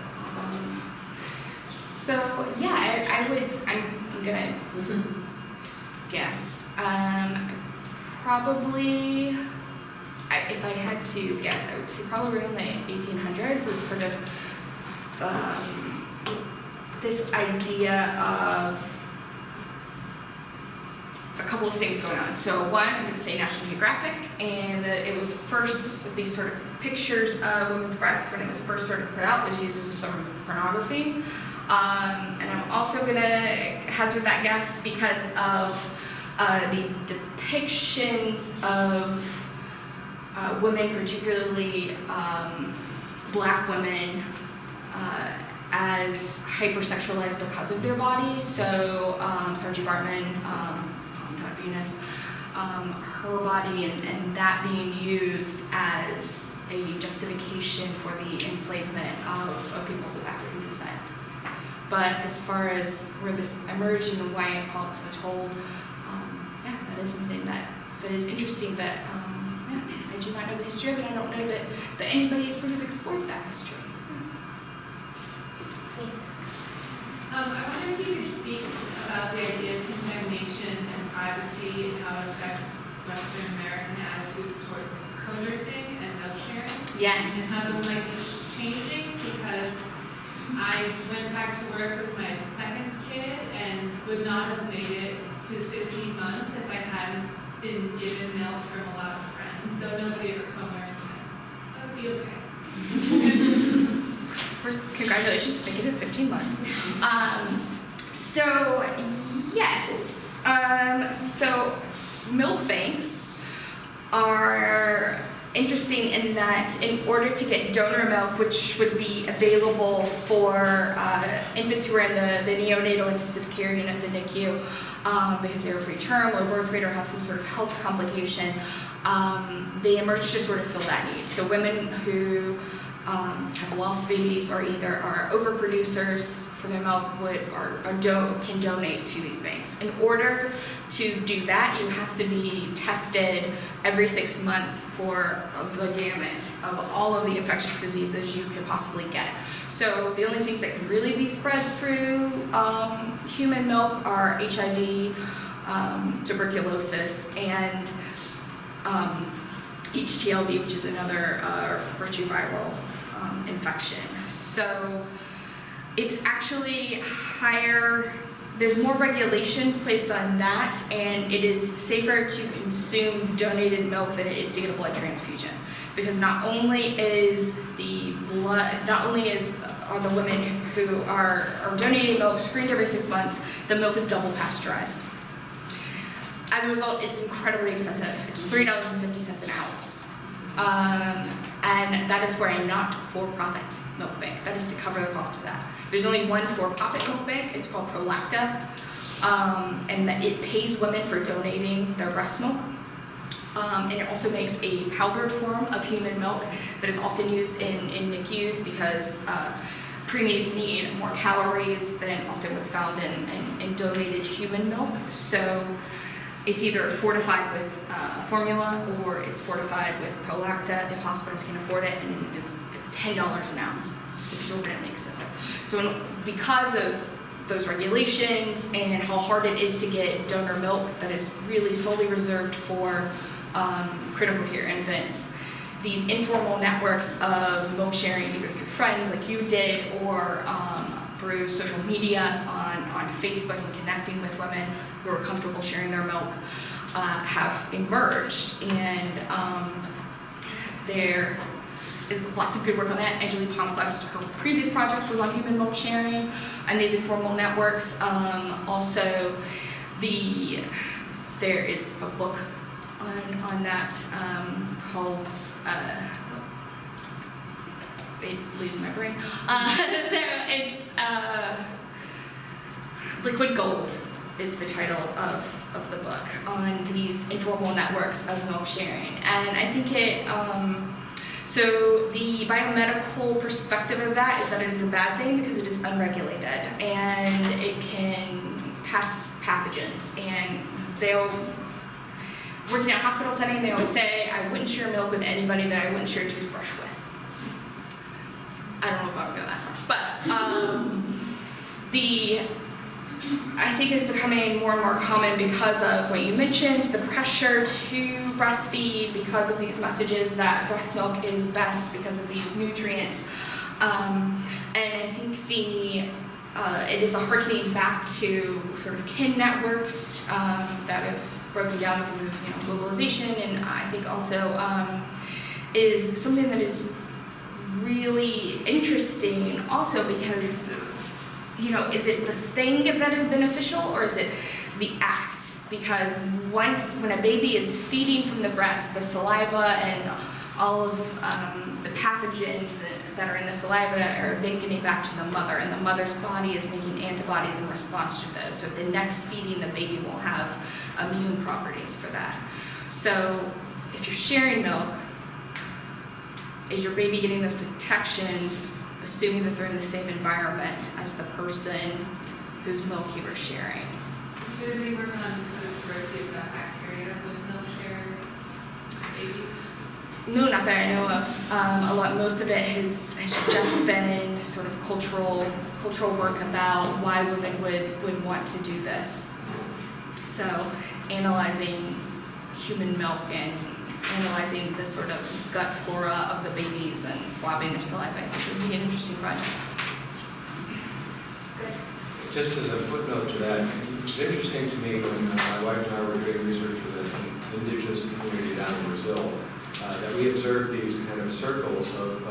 So yeah, I'm gonna guess. Probably, if I had to guess, I would say probably around the 1800s is sort of this idea of a couple of things going on. So one, I'm going to say National Geographic, and it was first, these sort of pictures of women's breasts when it was first sort of put out was used as a sort of pornography. And I'm also going to hazard that guess because of the depictions of women, particularly black women, as hypersexualized because of their bodies. So Sargent Bartman, not Venus, her body and that being used as a justification for the enslavement of peoples of African descent. But as far as where this emerged and why I call it so told, that is something that is interesting, but I do not know the history of it. I don't know that anybody has sort of explored that history. I wonder if you could speak about the idea of contamination and privacy and how it affects Western American attitudes towards co-nursing and milk sharing. Yes. And how those might be changing, because I went back to work with my second kid and would not have made it to 15 months if I hadn't been given milk from a lot of friends, though nobody ever co-nursed him. That would be okay. First, congratulations, making it 15 months. So yes, so milk banks are interesting in that in order to get donor milk, which would be available for infants who are in the neonatal intensive care unit, the NICU, because they're preterm, low birth rate, or have some sort of health complication, they emerge to sort of fill that need. So women who have lost babies or either are overproducers for their milk can donate to these banks. In order to do that, you have to be tested every 6 months for the gamut of all of the infectious diseases you could possibly get. So the only things that can really be spread through human milk are HIV, tuberculosis, and HTLV, which is another retroviral infection. So it's actually higher, there's more regulations placed on that, and it is safer to consume donated milk than it is to get a blood transfusion. Because not only are the women who are donating milk screened every 6 months, the milk is double pasteurized. As a result, it's incredibly expensive. It's $3.50 an ounce. And that is for a not-for-profit milk bank. That is to cover the cost of that. There's only one for-profit milk bank. It's called Prolacta. and that it pays women for donating their breast milk. And it also makes a powdered form of human milk that is often used in NICUs because preemies need more calories than often what's found in donated human milk. So it's either fortified with formula or it's fortified with Prolacta if hospitals can afford it, and it's $10 an ounce. It's exorbitantly expensive. So because of those regulations and how hard it is to get donor milk that is really solely reserved for critical care infants, these informal networks of milk sharing either through friends like you did or through social media on Facebook and connecting with women who are comfortable sharing their milk have emerged, and there is lots of good work on that. Angelique Palmquist, her previous project was on human milk sharing and these informal networks. Also, there is a book on that called, it leaves my brain. So it's Liquid Gold is the title of the book, on these informal networks of milk sharing. And I think it, so the biomedical perspective of that is that it is a bad thing because it is unregulated and it can pass pathogens. And working in a hospital setting, they always say, I wouldn't share milk with anybody that I wouldn't share a toothbrush with. I don't know if I would go that far, but I think it's becoming more and more common because of what you mentioned, the pressure to breastfeed, because of these messages that breast milk is best because of these nutrients. And I think it is a harkening back to sort of kin networks that have broken down because of globalization, and I think also is something that is really interesting also because is it the thing that is beneficial or is it the act? Because when a baby is feeding from the breast, the saliva and all of the pathogens that are in the saliva are then getting back to the mother, and the mother's body is making antibodies in response to those. So if the next feeding, the baby will have immune properties for that. So if you're sharing milk, is your baby getting those protections, assuming that they're in the same environment as the person whose milk you were sharing? So did we work on sort of diversity of gut bacteria with milk share babies? No, not that I know of. Most of it has just been sort of cultural work about why women would want to do this. So analyzing human milk and analyzing the sort of gut flora of the babies and swabbing their saliva, I think would be an interesting project. Just as a footnote to that, it's interesting to me when my wife and I were doing research with an indigenous community down in Brazil, that we observed these kind of circles of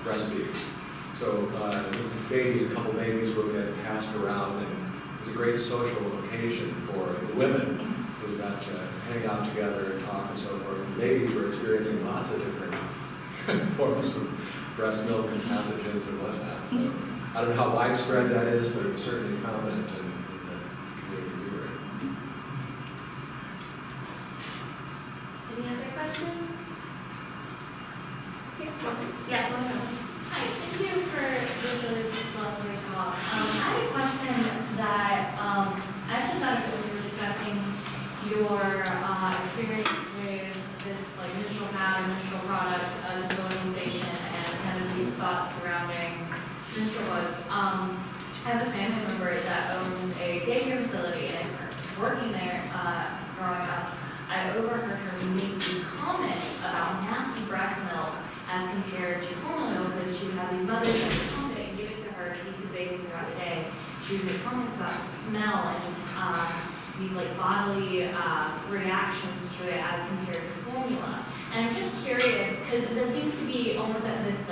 breastfeeding. So a couple babies will get passed around, and it's a great social occasion for the women who got to hang out together and talk and so forth. And babies were experiencing lots of different forms of breast milk and pathogens and whatnot. So I don't know how widespread that is, but it was certainly prominent in the community we were in. Any other questions? Yeah, go ahead. Hi, thank you for this really lovely talk. I had a question that I actually thought of when we were discussing your experience with this menstrual pad or menstrual product, the sewing station, and kind of these thoughts surrounding menstrualhood. I have a family member that owns a daycare facility, and working there growing up, I overheard her make these comments about nasty breast milk as compared to hormone milk, because she would have these mothers that would come and give it to her to eat to the babies throughout the day. She would make comments about the smell and just these bodily reactions to it as compared to formula. And I'm just curious, because that seems to be almost at this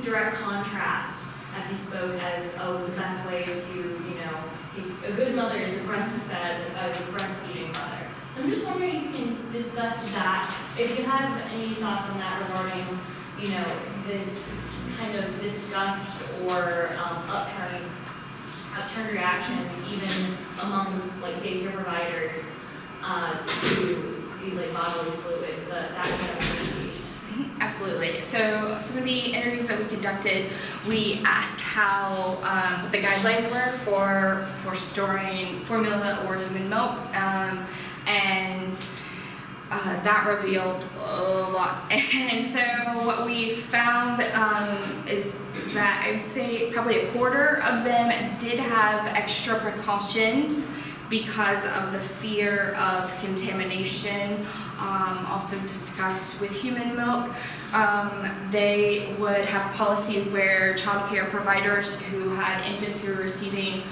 direct contrast as you spoke as, the best way to, a good mother is a breastfeeding mother. So I'm just wondering if you can discuss that, if you have any thoughts on that regarding, upturning knee-jerk reactions, even among like daycare providers, to these like bodily fluids, that kind of association. Absolutely. So some of the interviews that we conducted, we asked how what the guidelines were for storing formula or human milk, and that revealed a lot. And so what we found is that I would say probably a quarter of them did have extra precautions because of the fear of contamination, also discussed with human milk. They would have policies where child care providers who had infants who were receiving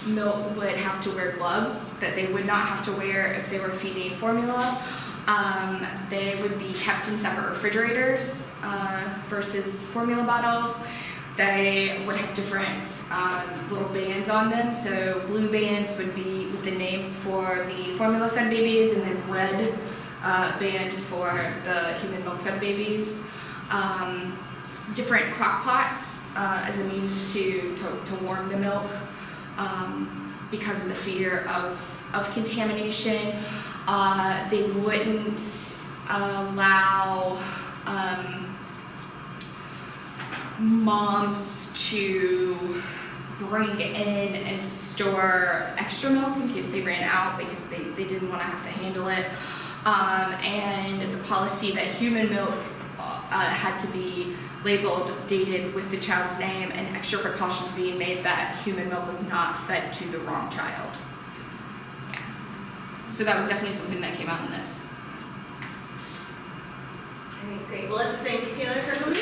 milk would have to wear gloves that they would not have to wear if they were feeding formula. They would be kept in separate refrigerators versus formula bottles. They would have different little bands on them. So blue bands would be with the names for the formula-fed babies, and then red bands for the human milk-fed babies. Different crock pots as a means to warm the milk because of the fear of contamination. They wouldn't allow moms to bring in and store extra milk in case they ran out because they didn't want to have to handle it. And the policy that human milk had to be labeled, dated with the child's name, and extra precautions being made that human milk was not fed to the wrong child. Yeah. So that was definitely something that came out in this. Great. Well, let's thank Taylor for coming.